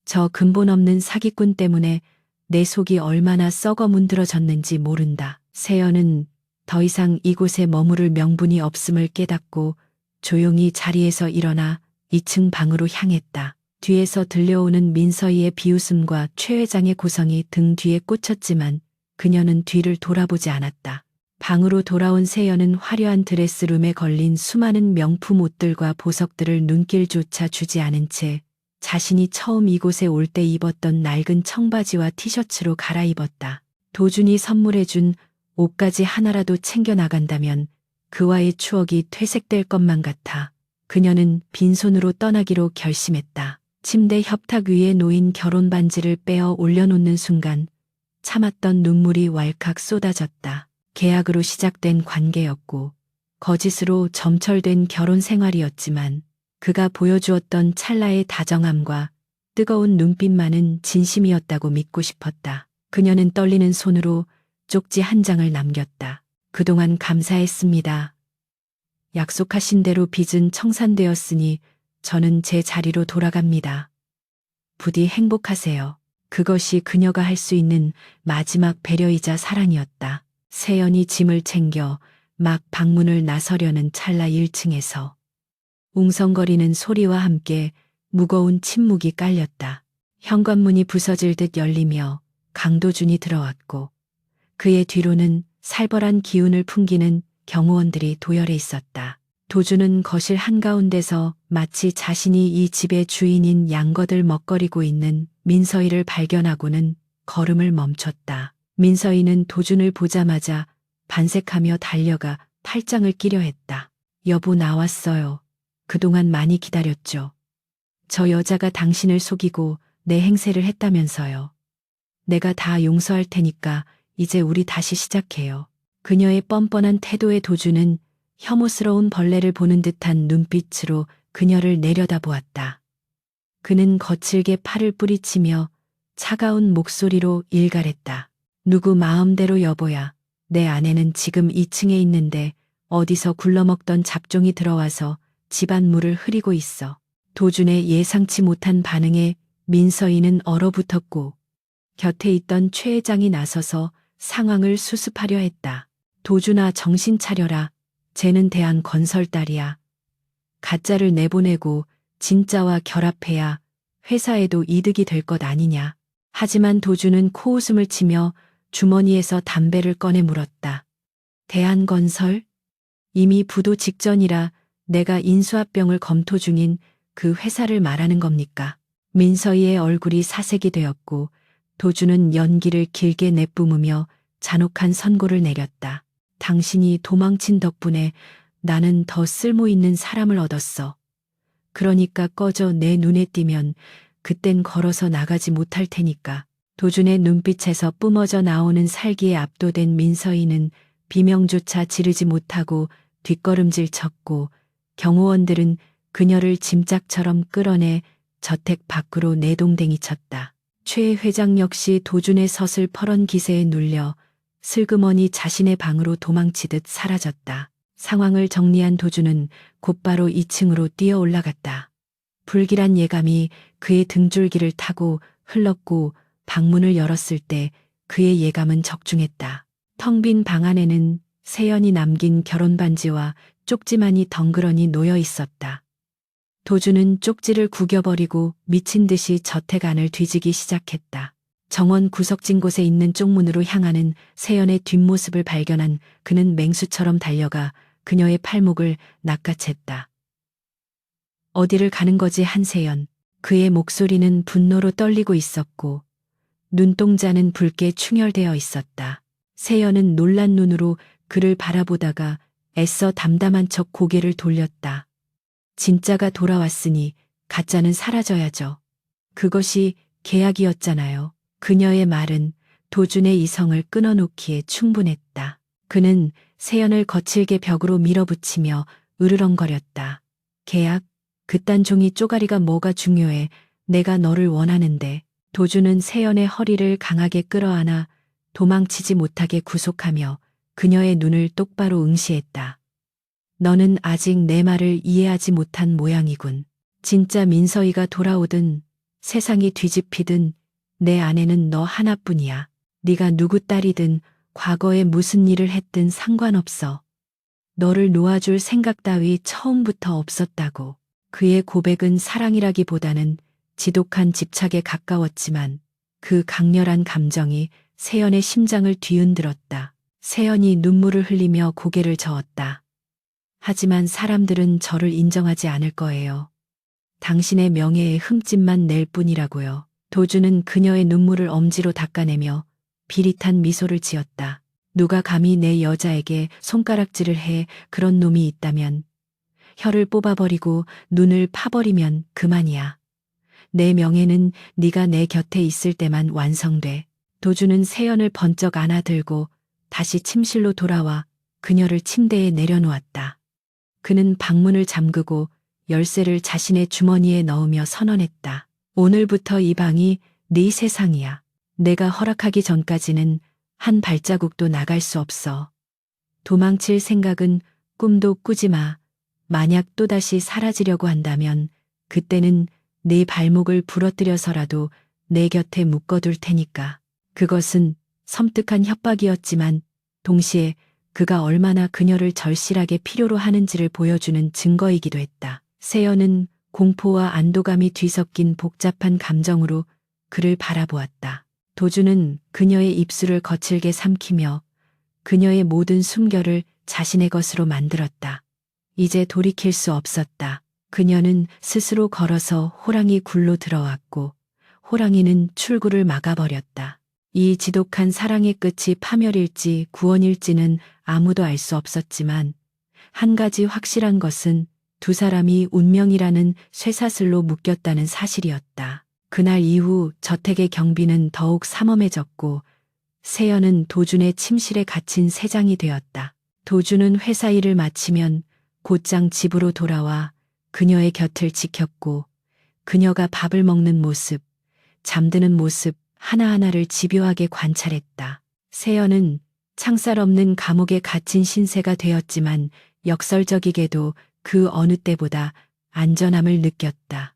저 근본 없는 사기꾼 때문에 내 속이 얼마나 썩어 문드러졌는지 모른다. 세연은 더 이상 이곳에 머무를 명분이 없음을 깨닫고 조용히 자리에서 일어나 2층 방으로 향했다. 뒤에서 들려오는 민서이의 비웃음과 최 회장의 고성이 등 뒤에 꽂혔지만 그녀는 뒤를 돌아보지 않았다. 방으로 돌아온 세연은 화려한 드레스룸에 걸린 수많은 명품 옷들과 보석들을 눈길조차 주지 않은 채 자신이 처음 이곳에 올 때 입었던 낡은 청바지와 티셔츠로 갈아입었다. 도준이 선물해준 옷까지 하나라도 챙겨 나간다면 그와의 추억이 퇴색될 것만 같아 그녀는 빈손으로 떠나기로 결심했다. 침대 협탁 위에 놓인 결혼 반지를 빼어 올려놓는 순간 참았던 눈물이 왈칵 쏟아졌다. 계약으로 시작된 관계였고 거짓으로 점철된 결혼 생활이었지만 그가 보여주었던 찰나의 다정함과 뜨거운 눈빛만은 진심이었다고 믿고 싶었다. 그녀는 떨리는 손으로 쪽지 한 장을 남겼다. 그동안 감사했습니다. 약속하신 대로 빚은 청산되었으니 저는 제 자리로 돌아갑니다. 부디 행복하세요. 그것이 그녀가 할 수 있는 마지막 배려이자 사랑이었다. 세연이 짐을 챙겨 막 방문을 나서려는 찰나 1층에서 웅성거리는 소리와 함께 무거운 침묵이 깔렸다. 현관문이 부서질 듯 열리며 강도준이 들어왔고 그의 뒤로는 살벌한 기운을 풍기는 경호원들이 도열해 있었다. 도준은 거실 한가운데서 마치 자신이 이 집의 주인인 양거들 먹거리고 있는 민서이를 발견하고는 걸음을 멈췄다. 민서이는 도준을 보자마자 반색하며 달려가 팔짱을 끼려 했다. 여보, 나왔어요. 그동안 많이 기다렸죠. 저 여자가 당신을 속이고 내 행세를 했다면서요. 내가 다 용서할 테니까 이제 우리 다시 시작해요. 그녀의 뻔뻔한 태도에 도준은 혐오스러운 벌레를 보는 듯한 눈빛으로 그녀를 내려다보았다. 그는 거칠게 팔을 뿌리치며 차가운 목소리로 일갈했다. 누구 마음대로 여보야. 내 아내는 지금 2층에 있는데 어디서 굴러먹던 잡종이 들어와서 집안 물을 흐리고 있어. 도준의 예상치 못한 반응에 민서이는 얼어붙었고 곁에 있던 최 회장이 나서서 상황을 수습하려 했다. 도준아, 정신 차려라. 쟤는 대한건설딸이야. 가짜를 내보내고 진짜와 결합해야 회사에도 이득이 될 것 아니냐. 하지만 도준은 코웃음을 치며 주머니에서 담배를 꺼내 물었다. 대한건설? 이미 부도 직전이라 내가 인수합병을 검토 중인 그 회사를 말하는 겁니까? 민서이의 얼굴이 사색이 되었고 도준은 연기를 길게 내뿜으며 잔혹한 선고를 내렸다. 당신이 도망친 덕분에 나는 더 쓸모 있는 사람을 얻었어. 그러니까 꺼져 내 눈에 띄면 그땐 걸어서 나가지 못할 테니까. 도준의 눈빛에서 뿜어져 나오는 살기에 압도된 민서이는 비명조차 지르지 못하고 뒷걸음질 쳤고 경호원들은 그녀를 짐짝처럼 끌어내 저택 밖으로 내동댕이 쳤다. 최 회장 역시 도준의 서슬퍼런 기세에 눌려 슬그머니 자신의 방으로 도망치듯 사라졌다. 상황을 정리한 도준은 곧바로 2층으로 뛰어 올라갔다. 불길한 예감이 그의 등줄기를 타고 흘렀고 방문을 열었을 때 그의 예감은 적중했다. 텅 빈 방 안에는 세연이 남긴 결혼반지와 쪽지만이 덩그러니 놓여 있었다. 도준은 쪽지를 구겨버리고 미친 듯이 저택 안을 뒤지기 시작했다. 정원 구석진 곳에 있는 쪽문으로 향하는 세연의 뒷모습을 발견한 그는 맹수처럼 달려가 그녀의 팔목을 낚아챘다. 어디를 가는 거지 한세연. 그의 목소리는 분노로 떨리고 있었고 눈동자는 붉게 충혈되어 있었다. 세연은 놀란 눈으로 그를 바라보다가 애써 담담한 척 고개를 돌렸다. 진짜가 돌아왔으니 가짜는 사라져야죠. 그것이 계약이었잖아요. 그녀의 말은 도준의 이성을 끊어놓기에 충분했다. 그는 세연을 거칠게 벽으로 밀어붙이며 으르렁거렸다. 계약? 그딴 종이 쪼가리가 뭐가 중요해. 내가 너를 원하는데. 도준은 세연의 허리를 강하게 끌어안아 도망치지 못하게 구속하며 그녀의 눈을 똑바로 응시했다. 너는 아직 내 말을 이해하지 못한 모양이군. 진짜 민서이가 돌아오든 세상이 뒤집히든 내 아내는 너 하나뿐이야. 네가 누구 딸이든 과거에 무슨 일을 했든 상관없어. 너를 놓아줄 생각 따위 처음부터 없었다고. 그의 고백은 사랑이라기보다는 지독한 집착에 가까웠지만 그 강렬한 감정이 세연의 심장을 뒤흔들었다. 세연이 눈물을 흘리며 고개를 저었다. 하지만 사람들은 저를 인정하지 않을 거예요. 당신의 명예에 흠집만 낼 뿐이라고요. 도준은 그녀의 눈물을 엄지로 닦아내며 비릿한 미소를 지었다. 누가 감히 내 여자에게 손가락질을 해. 그런 놈이 있다면 혀를 뽑아버리고 눈을 파버리면 그만이야. 내 명예는 네가 내 곁에 있을 때만 완성돼. 도준은 세연을 번쩍 안아들고 다시 침실로 돌아와 그녀를 침대에 내려놓았다. 그는 방문을 잠그고 열쇠를 자신의 주머니에 넣으며 선언했다. 오늘부터 이 방이 네 세상이야. 내가 허락하기 전까지는 한 발자국도 나갈 수 없어. 도망칠 생각은 꿈도 꾸지 마. 만약 또다시 사라지려고 한다면 그때는 네 발목을 부러뜨려서라도 내 곁에 묶어둘 테니까. 그것은 섬뜩한 협박이었지만 동시에 그가 얼마나 그녀를 절실하게 필요로 하는지를 보여주는 증거이기도 했다. 세연은 공포와 안도감이 뒤섞인 복잡한 감정으로 그를 바라보았다. 도준은 그녀의 입술을 거칠게 삼키며 그녀의 모든 숨결을 자신의 것으로 만들었다. 이제 돌이킬 수 없었다. 그녀는 스스로 걸어서 호랑이 굴로 들어왔고 호랑이는 출구를 막아버렸다. 이 지독한 사랑의 끝이 파멸일지 구원일지는 아무도 알 수 없었지만 한 가지 확실한 것은 두 사람이 운명이라는 쇠사슬로 묶였다는 사실이었다. 그날 이후 저택의 경비는 더욱 삼엄해졌고 세연은 도준의 침실에 갇힌 새장이 되었다. 도준은 회사 일을 마치면 곧장 집으로 돌아와 그녀의 곁을 지켰고 그녀가 밥을 먹는 모습, 잠드는 모습 하나하나를 집요하게 관찰했다. 세연은 창살 없는 감옥에 갇힌 신세가 되었지만 역설적이게도 그 어느 때보다 안전함을 느꼈다.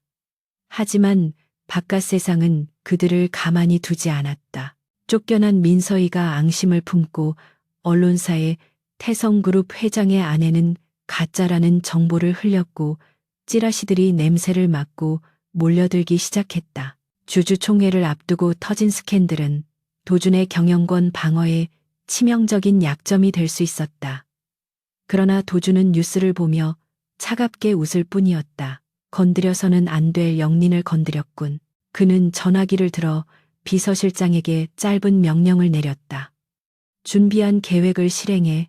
하지만 바깥 세상은 그들을 가만히 두지 않았다. 쫓겨난 민서이가 앙심을 품고 언론사에 태성그룹 회장의 아내는 가짜라는 정보를 흘렸고 찌라시들이 냄새를 맡고 몰려들기 시작했다. 주주총회를 앞두고 터진 스캔들은 도준의 경영권 방어에 치명적인 약점이 될 수 있었다. 그러나 도준은 뉴스를 보며 차갑게 웃을 뿐이었다. 건드려서는 안 될 영린을 건드렸군. 그는 전화기를 들어 비서실장에게 짧은 명령을 내렸다. 준비한 계획을 실행해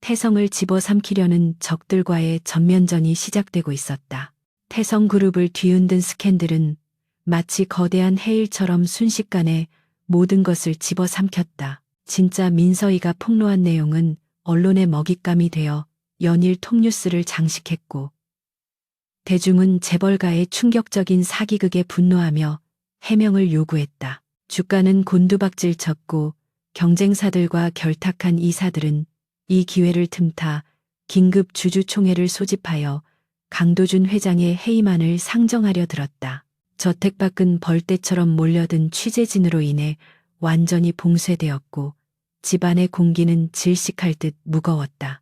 태성을 집어삼키려는 적들과의 전면전이 시작되고 있었다. 태성그룹을 뒤흔든 스캔들은 마치 거대한 해일처럼 순식간에 모든 것을 집어삼켰다. 진짜 민서희가 폭로한 내용은 언론의 먹잇감이 되어 연일 톱뉴스를 장식했고, 대중은 재벌가의 충격적인 사기극에 분노하며 해명을 요구했다. 주가는 곤두박질 쳤고 경쟁사들과 결탁한 이사들은 이 기회를 틈타 긴급 주주총회를 소집하여 강도준 회장의 해임안을 상정하려 들었다. 저택 밖은 벌떼처럼 몰려든 취재진으로 인해 완전히 봉쇄되었고 집안의 공기는 질식할 듯 무거웠다.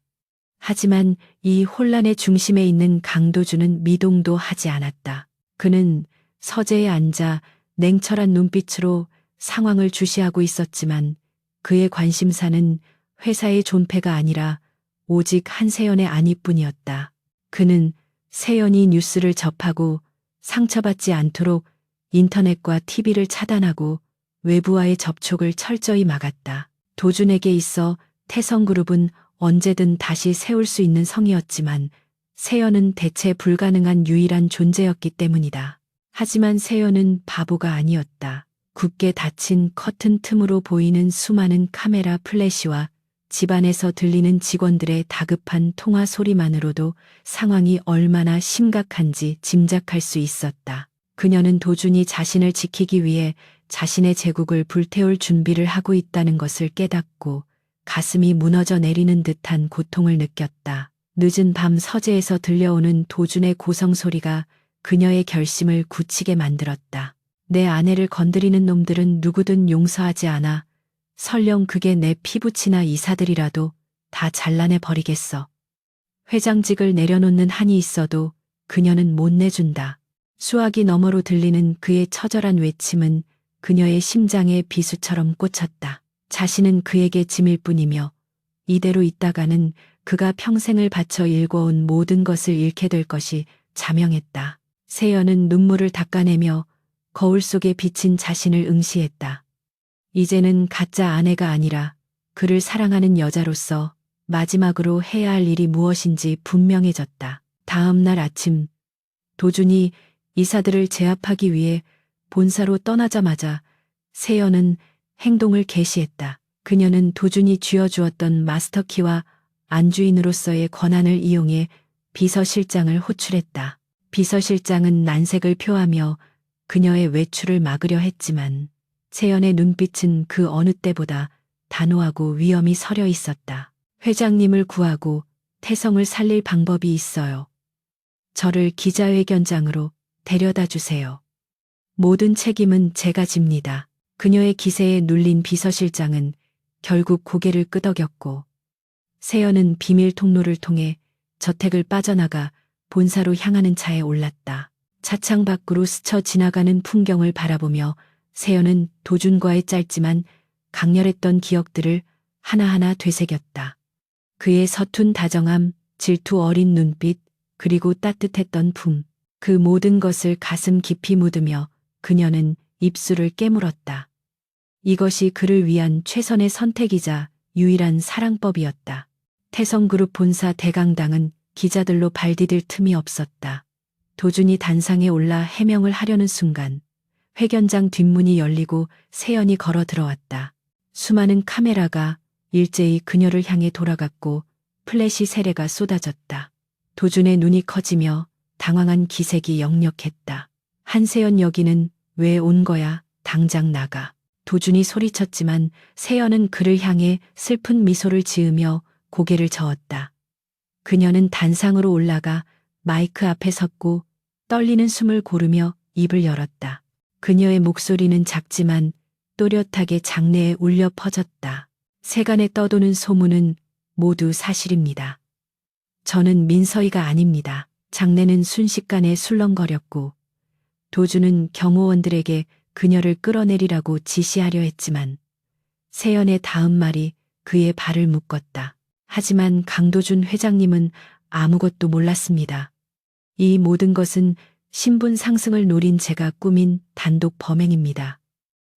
하지만 이 혼란의 중심에 있는 강도준은 미동도 하지 않았다. 그는 서재에 앉아 냉철한 눈빛으로 상황을 주시하고 있었지만 그의 관심사는 회사의 존폐가 아니라 오직 한세연의 안위뿐이었다. 그는 세연이 뉴스를 접하고 상처받지 않도록 인터넷과 TV를 차단하고 외부와의 접촉을 철저히 막았다. 도준에게 있어 태성그룹은 언제든 다시 세울 수 있는 성이었지만 세연은 대체 불가능한 유일한 존재였기 때문이다. 하지만 세연은 바보가 아니었다. 굳게 닫힌 커튼 틈으로 보이는 수많은 카메라 플래시와 집안에서 들리는 직원들의 다급한 통화 소리만으로도 상황이 얼마나 심각한지 짐작할 수 있었다. 그녀는 도준이 자신을 지키기 위해 자신의 제국을 불태울 준비를 하고 있다는 것을 깨닫고 가슴이 무너져 내리는 듯한 고통을 느꼈다. 늦은 밤 서재에서 들려오는 도준의 고성 소리가 그녀의 결심을 굳히게 만들었다. 내 아내를 건드리는 놈들은 누구든 용서하지 않아. 설령 그게 내 피부치나 이사들이라도 다 잘라내 버리겠어. 회장직을 내려놓는 한이 있어도 그녀는 못 내준다. 수화기 너머로 들리는 그의 처절한 외침은 그녀의 심장에 비수처럼 꽂혔다. 자신은 그에게 짐일 뿐이며 이대로 있다가는 그가 평생을 바쳐 일궈온 모든 것을 잃게 될 것이 자명했다. 세연은 눈물을 닦아내며 거울 속에 비친 자신을 응시했다. 이제는 가짜 아내가 아니라 그를 사랑하는 여자로서 마지막으로 해야 할 일이 무엇인지 분명해졌다. 다음 날 아침 도준이 이사들을 제압하기 위해 본사로 떠나자마자 세연은 행동을 개시했다. 그녀는 도준이 쥐어주었던 마스터키와 안주인으로서의 권한을 이용해 비서실장을 호출했다. 비서실장은 난색을 표하며 그녀의 외출을 막으려 했지만 세연의 눈빛은 그 어느 때보다 단호하고 위험이 서려 있었다. 회장님을 구하고 태성을 살릴 방법이 있어요. 저를 기자회견장으로 데려다 주세요. 모든 책임은 제가 집니다. 그녀의 기세에 눌린 비서실장은 결국 고개를 끄덕였고 세연은 비밀 통로를 통해 저택을 빠져나가 본사로 향하는 차에 올랐다. 차창 밖으로 스쳐 지나가는 풍경을 바라보며 세연은 도준과의 짧지만 강렬했던 기억들을 하나하나 되새겼다. 그의 서툰 다정함, 질투 어린 눈빛, 그리고 따뜻했던 품, 그 모든 것을 가슴 깊이 묻으며 그녀는 입술을 깨물었다. 이것이 그를 위한 최선의 선택이자 유일한 사랑법이었다. 태성그룹 본사 대강당은 기자들로 발디딜 틈이 없었다. 도준이 단상에 올라 해명을 하려는 순간 회견장 뒷문이 열리고 세연이 걸어 들어왔다. 수많은 카메라가 일제히 그녀를 향해 돌아갔고 플래시 세례가 쏟아졌다. 도준의 눈이 커지며 당황한 기색이 역력했다. 한세연 여기는 왜 온 거야? 당장 나가. 도준이 소리쳤지만 세연은 그를 향해 슬픈 미소를 지으며 고개를 저었다. 그녀는 단상으로 올라가 마이크 앞에 섰고 떨리는 숨을 고르며 입을 열었다. 그녀의 목소리는 작지만 또렷하게 장내에 울려 퍼졌다. 세간에 떠도는 소문은 모두 사실입니다. 저는 민서희가 아닙니다. 장내는 순식간에 술렁거렸고 도준은 경호원들에게 그녀를 끌어내리라고 지시하려 했지만 세연의 다음 말이 그의 발을 묶었다. 하지만 강도준 회장님은 아무것도 몰랐습니다. 이 모든 것은 신분 상승을 노린 제가 꾸민 단독 범행입니다.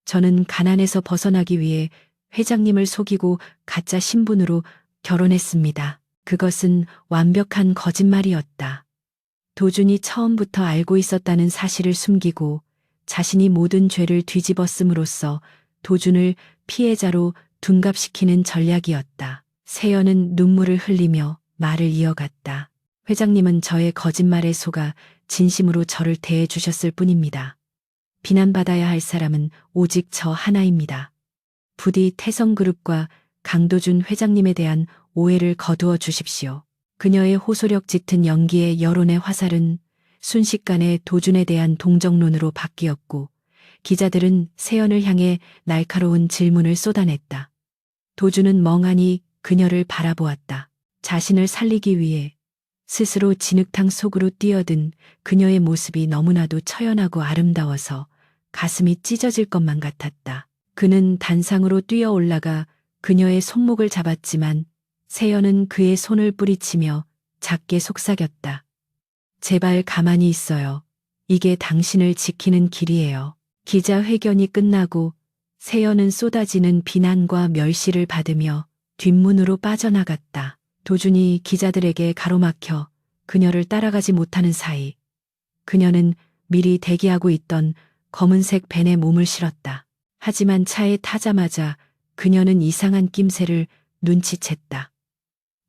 저는 가난에서 벗어나기 위해 회장님을 속이고 가짜 신분으로 결혼했습니다. 그것은 완벽한 거짓말이었다. 도준이 처음부터 알고 있었다는 사실을 숨기고 자신이 모든 죄를 뒤집어쓰므로써 도준을 피해자로 둔갑시키는 전략이었다. 세연은 눈물을 흘리며 말을 이어갔다. 회장님은 저의 거짓말에 속아 진심으로 저를 대해 주셨을 뿐입니다. 비난받아야 할 사람은 오직 저 하나입니다. 부디 태성그룹과 강도준 회장님에 대한 오해를 거두어 주십시오. 그녀의 호소력 짙은 연기에 여론의 화살은 순식간에 도준에 대한 동정론으로 바뀌었고 기자들은 세연을 향해 날카로운 질문을 쏟아냈다. 도준은 멍하니 그녀를 바라보았다. 자신을 살리기 위해 스스로 진흙탕 속으로 뛰어든 그녀의 모습이 너무나도 처연하고 아름다워서 가슴이 찢어질 것만 같았다. 그는 단상으로 뛰어 올라가 그녀의 손목을 잡았지만 세연은 그의 손을 뿌리치며 작게 속삭였다. 제발 가만히 있어요. 이게 당신을 지키는 길이에요. 기자회견이 끝나고 세연은 쏟아지는 비난과 멸시를 받으며 뒷문으로 빠져나갔다. 도준이 기자들에게 가로막혀 그녀를 따라가지 못하는 사이 그녀는 미리 대기하고 있던 검은색 벤에 몸을 실었다. 하지만 차에 타자마자 그녀는 이상한 낌새를 눈치챘다.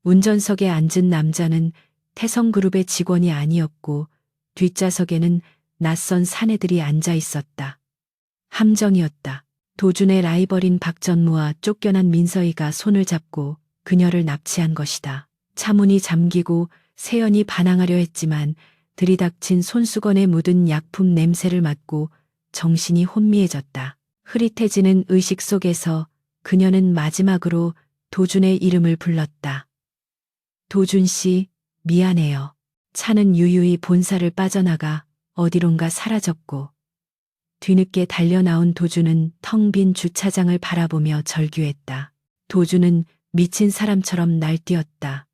운전석에 앉은 남자는 태성그룹의 직원이 아니었고 뒷좌석에는 낯선 사내들이 앉아 있었다. 함정이었다. 도준의 라이벌인 박전무와 쫓겨난 민서희가 손을 잡고 그녀를 납치한 것이다. 차문이 잠기고 세연이 반항하려 했지만 들이닥친 손수건에 묻은 약품 냄새를 맡고 정신이 혼미해졌다. 흐릿해지는 의식 속에서 그녀는 마지막으로 도준의 이름을 불렀다. 도준 씨, 미안해요. 차는 유유히 본사를 빠져나가 어디론가 사라졌고 뒤늦게 달려나온 도준은 텅 빈 주차장을 바라보며 절규했다. 도준은 미친 사람처럼 날뛰었다.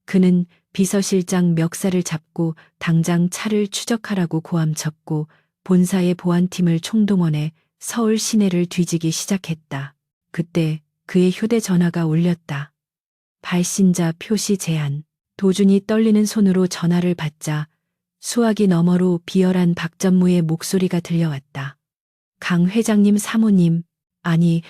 그는 비서실장 멱살을 잡고 당장 차를 추적하라고 고함쳤고 본사의 보안팀을 총동원해 서울 시내를 뒤지기 시작했다. 그때 그의 휴대전화가 울렸다. 발신자 표시 제한. 도준이 떨리는 손으로 전화를 받자 수화기 너머로 비열한 박전무의 목소리가 들려왔다. 강 회장님 사모님, 아니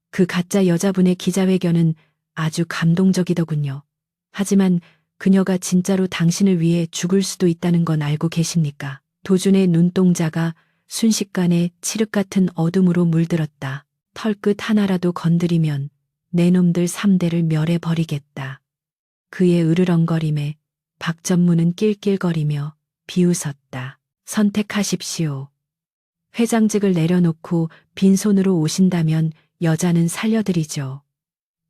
그 가짜 여자분의 기자회견은 아주 감동적이더군요. 하지만 그녀가 진짜로 당신을 위해 죽을 수도 있다는 건 알고 계십니까? 도준의 눈동자가 순식간에 칠흑 같은 어둠으로 물들었다. 털끝 하나라도 건드리면 내 놈들 3대를 멸해버리겠다. 그의 으르렁거림에 박전무는 낄낄거리며 비웃었다. 선택하십시오. 회장직을 내려놓고 빈손으로 오신다면 여자는 살려드리죠.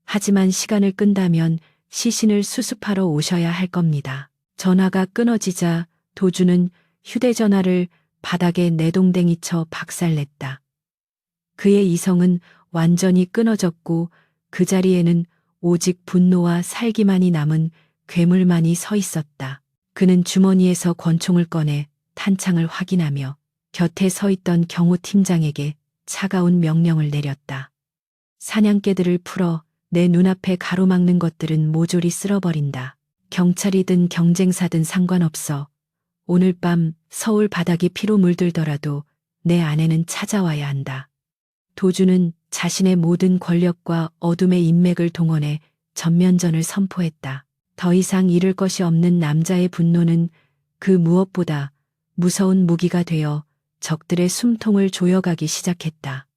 하지만 시간을 끈다면 시신을 수습하러 오셔야 할 겁니다. 전화가 끊어지자 도준은 휴대전화를 바닥에 내동댕이 쳐 박살냈다. 그의 이성은 완전히 끊어졌고 그 자리에는 오직 분노와 살기만이 남은 괴물만이 서 있었다. 그는 주머니에서 권총을 꺼내 탄창을 확인하며 곁에 서 있던 경호 팀장에게 차가운 명령을 내렸다. 사냥개들을 풀어 내 눈앞에 가로막는 것들은 모조리 쓸어버린다. 경찰이든 경쟁사든 상관없어. 오늘 밤 서울 바닥이 피로 물들더라도 내 아내는 찾아와야 한다. 도준은 자신의 모든 권력과 어둠의 인맥을 동원해 전면전을 선포했다. 더 이상 잃을 것이 없는 남자의 분노는 그 무엇보다 무서운 무기가 되어 적들의 숨통을 조여가기 시작했다.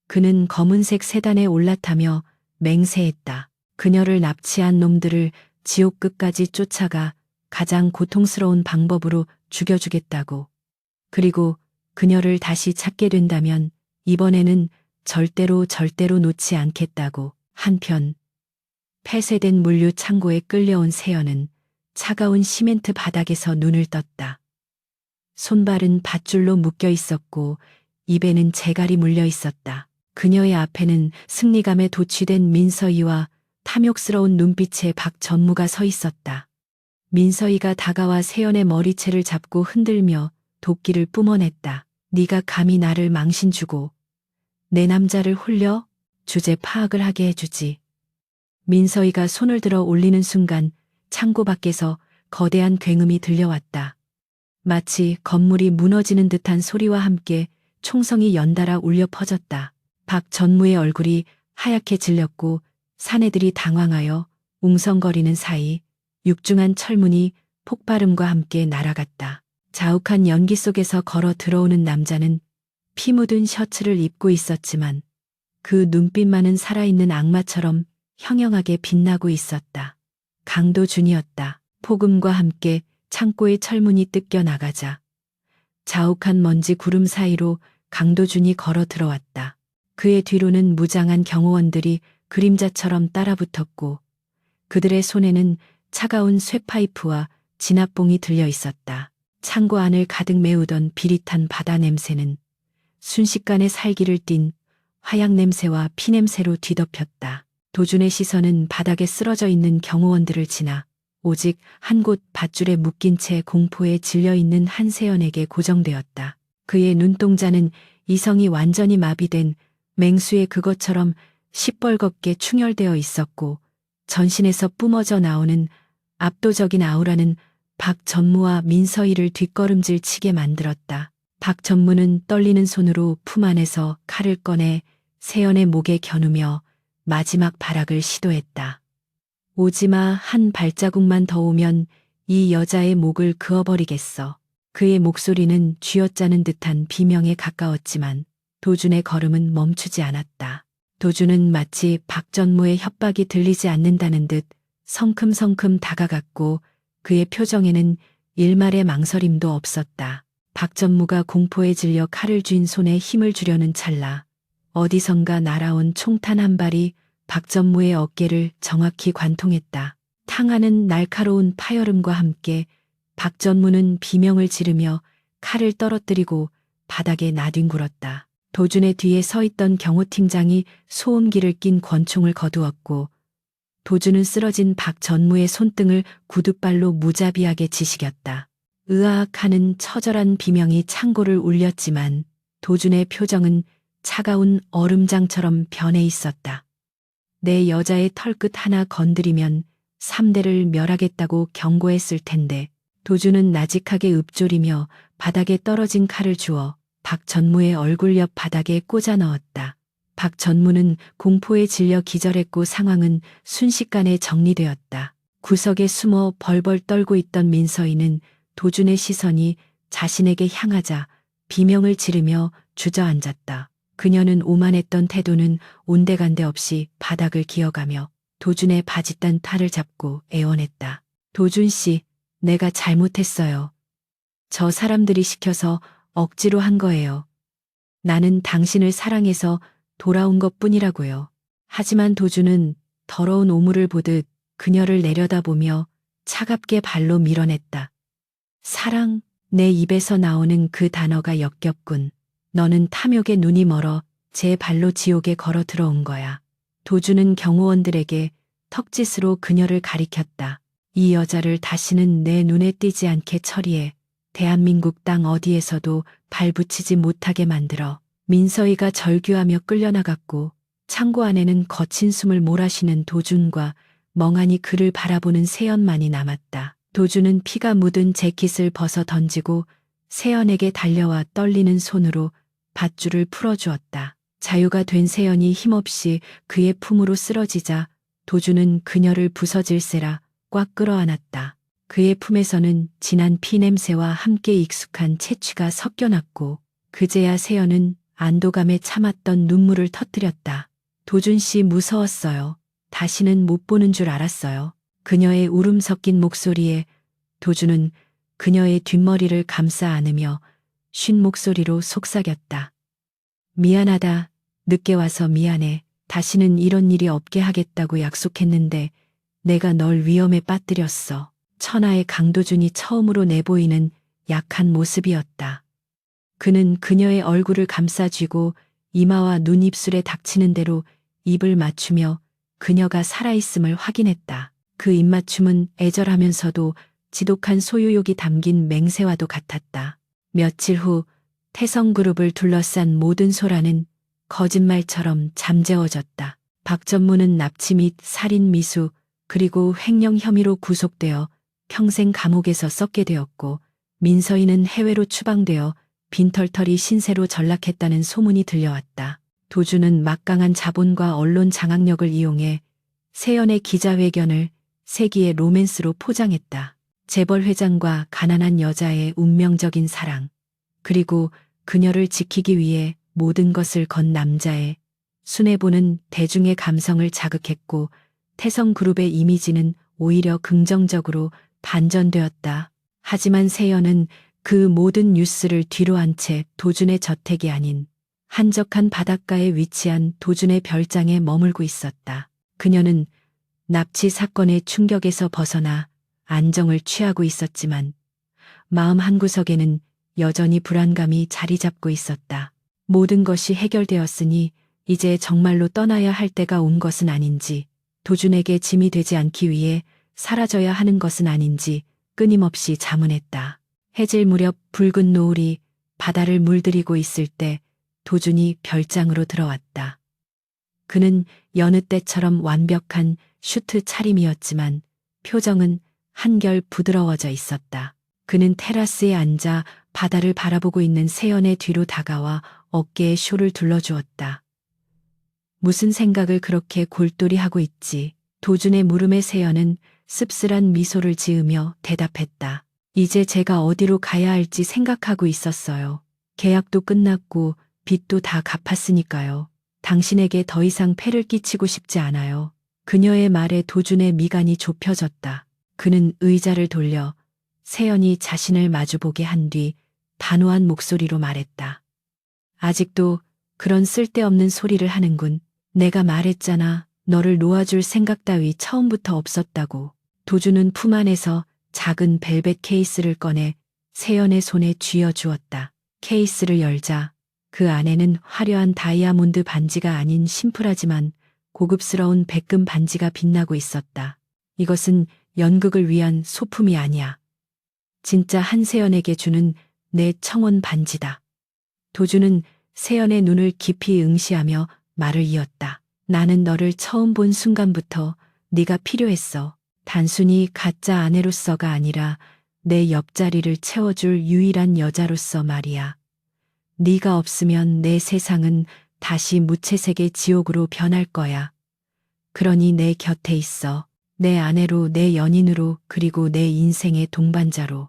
그는 검은색 세단에 올라타며 맹세했다. 그녀를 납치한 놈들을 지옥 끝까지 쫓아가 가장 고통스러운 방법으로 죽여주겠다고. 그리고 그녀를 다시 찾게 된다면 이번에는 절대로 놓지 않겠다고. 한편 폐쇄된 물류 창고에 끌려온 세연은 차가운 시멘트 바닥에서 눈을 떴다. 손발은 밧줄로 묶여 있었고 입에는 재갈이 물려 있었다. 그녀의 앞에는 승리감에 도취된 민서희와 탐욕스러운 눈빛의 박전무가 서 있었다. 민서희가 다가와 세연의 머리채를 잡고 흔들며 도끼를 뿜어냈다. 네가 감히 나를 망신 주고 내 남자를 홀려? 주제 파악을 하게 해주지. 민서이가 손을 들어 올리는 순간 창고 밖에서 거대한 굉음이 들려왔다. 마치 건물이 무너지는 듯한 소리와 함께 총성이 연달아 울려 퍼졌다. 박 전무의 얼굴이 하얗게 질렸고 사내들이 당황하여 웅성거리는 사이 육중한 철문이 폭발음과 함께 날아갔다. 자욱한 연기 속에서 걸어 들어오는 남자는 피 묻은 셔츠를 입고 있었지만 그 눈빛만은 살아있는 악마처럼 형형하게 빛나고 있었다. 강도준이었다. 폭음과 함께 창고의 철문이 뜯겨 나가자 자욱한 먼지 구름 사이로 강도준이 걸어 들어왔다. 그의 뒤로는 무장한 경호원들이 그림자처럼 따라붙었고 그들의 손에는 차가운 쇠파이프와 진압봉이 들려 있었다. 창고 안을 가득 메우던 비릿한 바다 냄새는 순식간에 살기를 띤 화약 냄새와 피 냄새로 뒤덮였다. 도준의 시선은 바닥에 쓰러져 있는 경호원들을 지나 오직 한 곳 밧줄에 묶인 채 공포에 질려 있는 한세연에게 고정되었다. 그의 눈동자는 이성이 완전히 마비된 맹수의 그것처럼 시뻘겋게 충혈되어 있었고 전신에서 뿜어져 나오는 압도적인 아우라는 박 전무와 민서이를 뒷걸음질 치게 만들었다. 박 전무는 떨리는 손으로 품 안에서 칼을 꺼내 세연의 목에 겨누며 마지막 발악을 시도했다. 오지마 한 발자국만 더 오면 이 여자의 목을 그어버리겠어. 그의 목소리는 쥐어짜는 듯한 비명에 가까웠지만 도준의 걸음은 멈추지 않았다. 도준은 마치 박 전무의 협박이 들리지 않는다는 듯 성큼성큼 다가갔고 그의 표정에는 일말의 망설임도 없었다. 박 전무가 공포에 질려 칼을 쥔 손에 힘을 주려는 찰나 어디선가 날아온 총탄 한 발이 박 전무의 어깨를 정확히 관통했다. 탕하는 날카로운 파열음과 함께 박 전무는 비명을 지르며 칼을 떨어뜨리고 바닥에 나뒹굴었다. 도준의 뒤에 서 있던 경호팀장이 소음기를 낀 권총을 거두었고 도준은 쓰러진 박 전무의 손등을 구둣발로 무자비하게 지시겼다. 으악 하는 처절한 비명이 창고를 울렸지만 도준의 표정은 차가운 얼음장처럼 변해 있었다. 내 여자의 털끝 하나 건드리면 3대를 멸하겠다고 경고했을 텐데 도준은 나직하게 읊조리며 바닥에 떨어진 칼을 주어 박 전무의 얼굴 옆 바닥에 꽂아 넣었다. 박 전무는 공포에 질려 기절했고 상황은 순식간에 정리되었다. 구석에 숨어 벌벌 떨고 있던 민서이는 도준의 시선이 자신에게 향하자 비명을 지르며 주저앉았다. 그녀는 오만했던 태도는 온데간데 없이 바닥을 기어가며 도준의 바짓단 탈을 잡고 애원했다. 도준 씨, 내가 잘못했어요. 저 사람들이 시켜서 억지로 한 거예요. 나는 당신을 사랑해서 돌아온 것뿐이라고요. 하지만 도준은 더러운 오물을 보듯 그녀를 내려다보며 차갑게 발로 밀어냈다. 사랑, 내 입에서 나오는 그 단어가 역겹군. 너는 탐욕에 눈이 멀어 제 발로 지옥에 걸어 들어온 거야. 도준은 경호원들에게 턱짓으로 그녀를 가리켰다. 이 여자를 다시는 내 눈에 띄지 않게 처리해 대한민국 땅 어디에서도 발붙이지 못하게 만들어. 민서이가 절규하며 끌려나갔고 창고 안에는 거친 숨을 몰아쉬는 도준과 멍하니 그를 바라보는 세연만이 남았다. 도준은 피가 묻은 재킷을 벗어 던지고 세연에게 달려와 떨리는 손으로 밧줄을 풀어주었다. 자유가 된 세연이 힘없이 그의 품으로 쓰러지자 도준은 그녀를 부서질세라 꽉 끌어안았다. 그의 품에서는 진한 피 냄새와 함께 익숙한 채취가 섞여났고 그제야 세연은 안도감에 참았던 눈물을 터뜨렸다. 도준 씨 무서웠어요. 다시는 못 보는 줄 알았어요. 그녀의 울음 섞인 목소리에 도준은 그녀의 뒷머리를 감싸 안으며 쉰 목소리로 속삭였다. 미안하다. 늦게 와서 미안해. 다시는 이런 일이 없게 하겠다고 약속했는데 내가 널 위험에 빠뜨렸어. 천하의 강도준이 처음으로 내보이는 약한 모습이었다. 그는 그녀의 얼굴을 감싸쥐고 이마와 눈 입술에 닥치는 대로 입을 맞추며 그녀가 살아있음을 확인했다. 그 입맞춤은 애절하면서도 지독한 소유욕이 담긴 맹세와도 같았다. 며칠 후 태성그룹을 둘러싼 모든 소란은 거짓말처럼 잠재워졌다. 박전무는 납치 및 살인 미수 그리고 횡령 혐의로 구속되어 평생 감옥에서 썩게 되었고 민서인은 해외로 추방되어 빈털터리 신세로 전락했다는 소문이 들려왔다. 도주는 막강한 자본과 언론 장악력을 이용해 세연의 기자회견을 세기의 로맨스로 포장했다. 재벌 회장과 가난한 여자의 운명적인 사랑, 그리고 그녀를 지키기 위해 모든 것을 건 남자의 순애보는 대중의 감성을 자극했고 태성그룹의 이미지는 오히려 긍정적으로 반전되었다. 하지만 세연은 그 모든 뉴스를 뒤로한 채 도준의 저택이 아닌 한적한 바닷가에 위치한 도준의 별장에 머물고 있었다. 그녀는 납치 사건의 충격에서 벗어나 안정을 취하고 있었지만 마음 한구석에는 여전히 불안감이 자리 잡고 있었다. 모든 것이 해결되었으니 이제 정말로 떠나야 할 때가 온 것은 아닌지, 도준에게 짐이 되지 않기 위해 사라져야 하는 것은 아닌지 끊임없이 자문했다. 해질 무렵 붉은 노을이 바다를 물들이고 있을 때 도준이 별장으로 들어왔다. 그는 여느 때처럼 완벽한 슈트 차림이었지만 표정은 한결 부드러워져 있었다. 그는 테라스에 앉아 바다를 바라보고 있는 세연의 뒤로 다가와 어깨에 쇼를 둘러주었다. 무슨 생각을 그렇게 골똘히 하고 있지? 도준의 물음에 세연은 씁쓸한 미소를 지으며 대답했다. 이제 제가 어디로 가야 할지 생각하고 있었어요. 계약도 끝났고 빚도 다 갚았으니까요. 당신에게 더 이상 폐를 끼치고 싶지 않아요. 그녀의 말에 도준의 미간이 좁혀졌다. 그는 의자를 돌려 세연이 자신을 마주보게 한 뒤 단호한 목소리로 말했다. 아직도 그런 쓸데없는 소리를 하는군. 내가 말했잖아. 너를 놓아줄 생각 따위 처음부터 없었다고. 도준은 품 안에서 작은 벨벳 케이스를 꺼내 세연의 손에 쥐어주었다. 케이스를 열자 그 안에는 화려한 다이아몬드 반지가 아닌 심플하지만 고급스러운 백금 반지가 빛나고 있었다. 이것은 연극을 위한 소품이 아니야. 진짜 한세연에게 주는 내 청혼 반지다. 도준은 세연의 눈을 깊이 응시하며 말을 이었다. 나는 너를 처음 본 순간부터 네가 필요했어. 단순히 가짜 아내로서가 아니라 내 옆자리를 채워줄 유일한 여자로서 말이야. 네가 없으면 내 세상은 다시 무채색의 지옥으로 변할 거야. 그러니 내 곁에 있어. 내 아내로, 내 연인으로, 그리고 내 인생의 동반자로.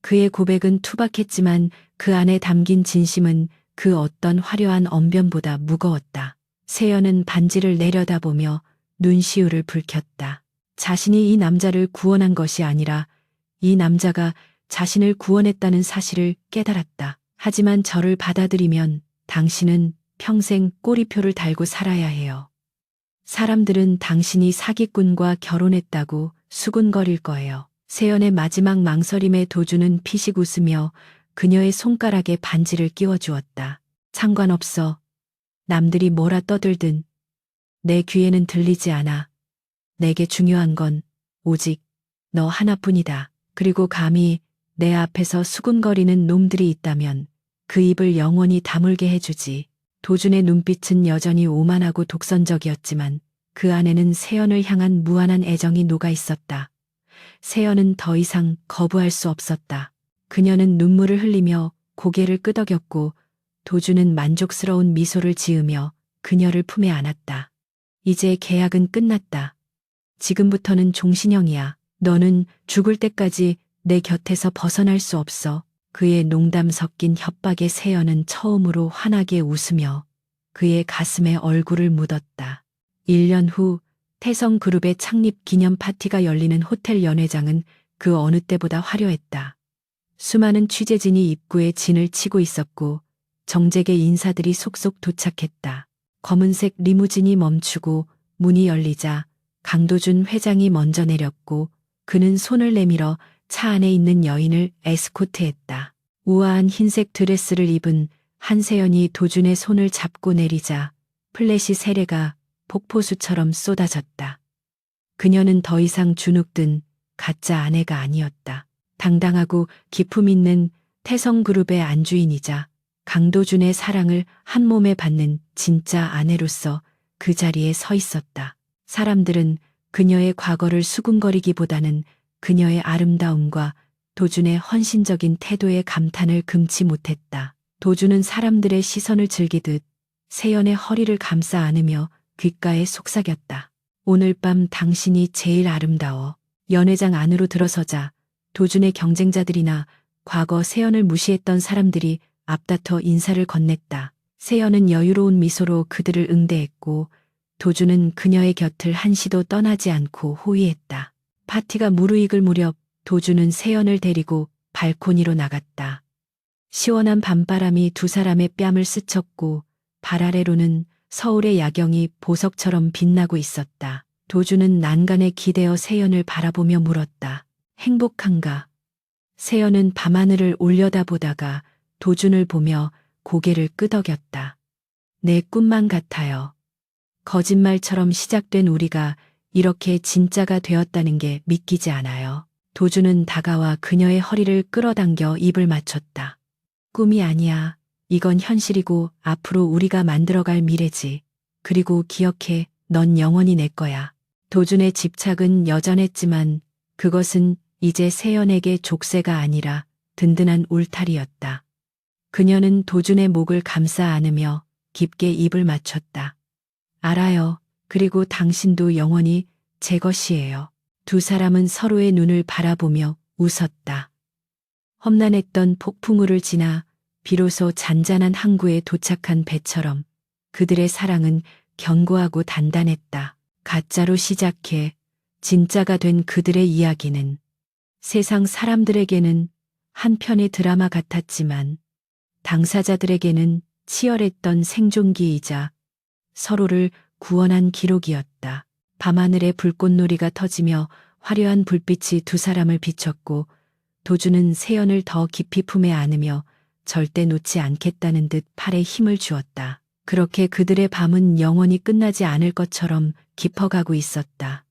그의 고백은 투박했지만 그 안에 담긴 진심은 그 어떤 화려한 언변보다 무거웠다. 세연은 반지를 내려다보며 눈시울을 붉혔다. 자신이 이 남자를 구원한 것이 아니라 이 남자가 자신을 구원했다는 사실을 깨달았다. 하지만 저를 받아들이면 당신은 평생 꼬리표를 달고 살아야 해요. 사람들은 당신이 사기꾼과 결혼했다고 수군거릴 거예요. 세연의 마지막 망설임에 도준은 피식 웃으며 그녀의 손가락에 반지를 끼워주었다. 상관없어. 남들이 뭐라 떠들든 내 귀에는 들리지 않아. 내게 중요한 건 오직 너 하나뿐이다. 그리고 감히 내 앞에서 수군거리는 놈들이 있다면 그 입을 영원히 다물게 해주지. 도준의 눈빛은 여전히 오만하고 독선적이었지만 그 안에는 세연을 향한 무한한 애정이 녹아 있었다. 세연은 더 이상 거부할 수 없었다. 그녀는 눈물을 흘리며 고개를 끄덕였고 도준은 만족스러운 미소를 지으며 그녀를 품에 안았다. 이제 계약은 끝났다. 지금부터는 종신형이야. 너는 죽을 때까지 내 곁에서 벗어날 수 없어. 그의 농담 섞인 협박에 세연은 처음으로 환하게 웃으며 그의 가슴에 얼굴을 묻었다. 1년 후 태성그룹의 창립 기념 파티가 열리는 호텔 연회장은 그 어느 때보다 화려했다. 수많은 취재진이 입구에 진을 치고 있었고 정재계 인사들이 속속 도착했다. 검은색 리무진이 멈추고 문이 열리자 강도준 회장이 먼저 내렸고 그는 손을 내밀어 차 안에 있는 여인을 에스코트했다. 우아한 흰색 드레스를 입은 한세연이 도준의 손을 잡고 내리자 플래시 세례가 폭포수처럼 쏟아졌다. 그녀는 더 이상 주눅든 가짜 아내가 아니었다. 당당하고 기품 있는 태성그룹의 안주인이자 강도준의 사랑을 한 몸에 받는 진짜 아내로서 그 자리에 서 있었다. 사람들은 그녀의 과거를 수군거리기보다는 그녀의 아름다움과 도준의 헌신적인 태도에 감탄을 금치 못했다. 도준은 사람들의 시선을 즐기듯 세연의 허리를 감싸 안으며 귓가에 속삭였다. 오늘 밤 당신이 제일 아름다워. 연회장 안으로 들어서자 도준의 경쟁자들이나 과거 세연을 무시했던 사람들이 앞다퉈 인사를 건넸다. 세연은 여유로운 미소로 그들을 응대했고 도준은 그녀의 곁을 한시도 떠나지 않고 호위했다. 파티가 무르익을 무렵 도준은 세연을 데리고 발코니로 나갔다. 시원한 밤바람이 두 사람의 뺨을 스쳤고 발 아래로는 서울의 야경이 보석처럼 빛나고 있었다. 도준은 난간에 기대어 세연을 바라보며 물었다. 행복한가? 세연은 밤하늘을 올려다보다가 도준을 보며 고개를 끄덕였다. 내 꿈만 같아요. 거짓말처럼 시작된 우리가 이렇게 진짜가 되었다는 게 믿기지 않아요. 도준은 다가와 그녀의 허리를 끌어당겨 입을 맞췄다. 꿈이 아니야. 이건 현실이고 앞으로 우리가 만들어갈 미래지. 그리고 기억해, 넌 영원히 내 거야. 도준의 집착은 여전했지만 그것은 이제 세연에게 족쇄가 아니라 든든한 울타리였다. 그녀는 도준의 목을 감싸 안으며 깊게 입을 맞췄다. 알아요. 그리고 당신도 영원히 제 것이에요. 두 사람은 서로의 눈을 바라보며 웃었다. 험난했던 폭풍우를 지나 비로소 잔잔한 항구에 도착한 배처럼 그들의 사랑은 견고하고 단단했다. 가짜로 시작해 진짜가 된 그들의 이야기는 세상 사람들에게는 한 편의 드라마 같았지만 당사자들에게는 치열했던 생존기이자 서로를 구원한 기록이었다. 밤하늘에 불꽃놀이가 터지며 화려한 불빛이 두 사람을 비췄고 도준은 세연을 더 깊이 품에 안으며 절대 놓지 않겠다는 듯 팔에 힘을 주었다. 그렇게 그들의 밤은 영원히 끝나지 않을 것처럼 깊어가고 있었다.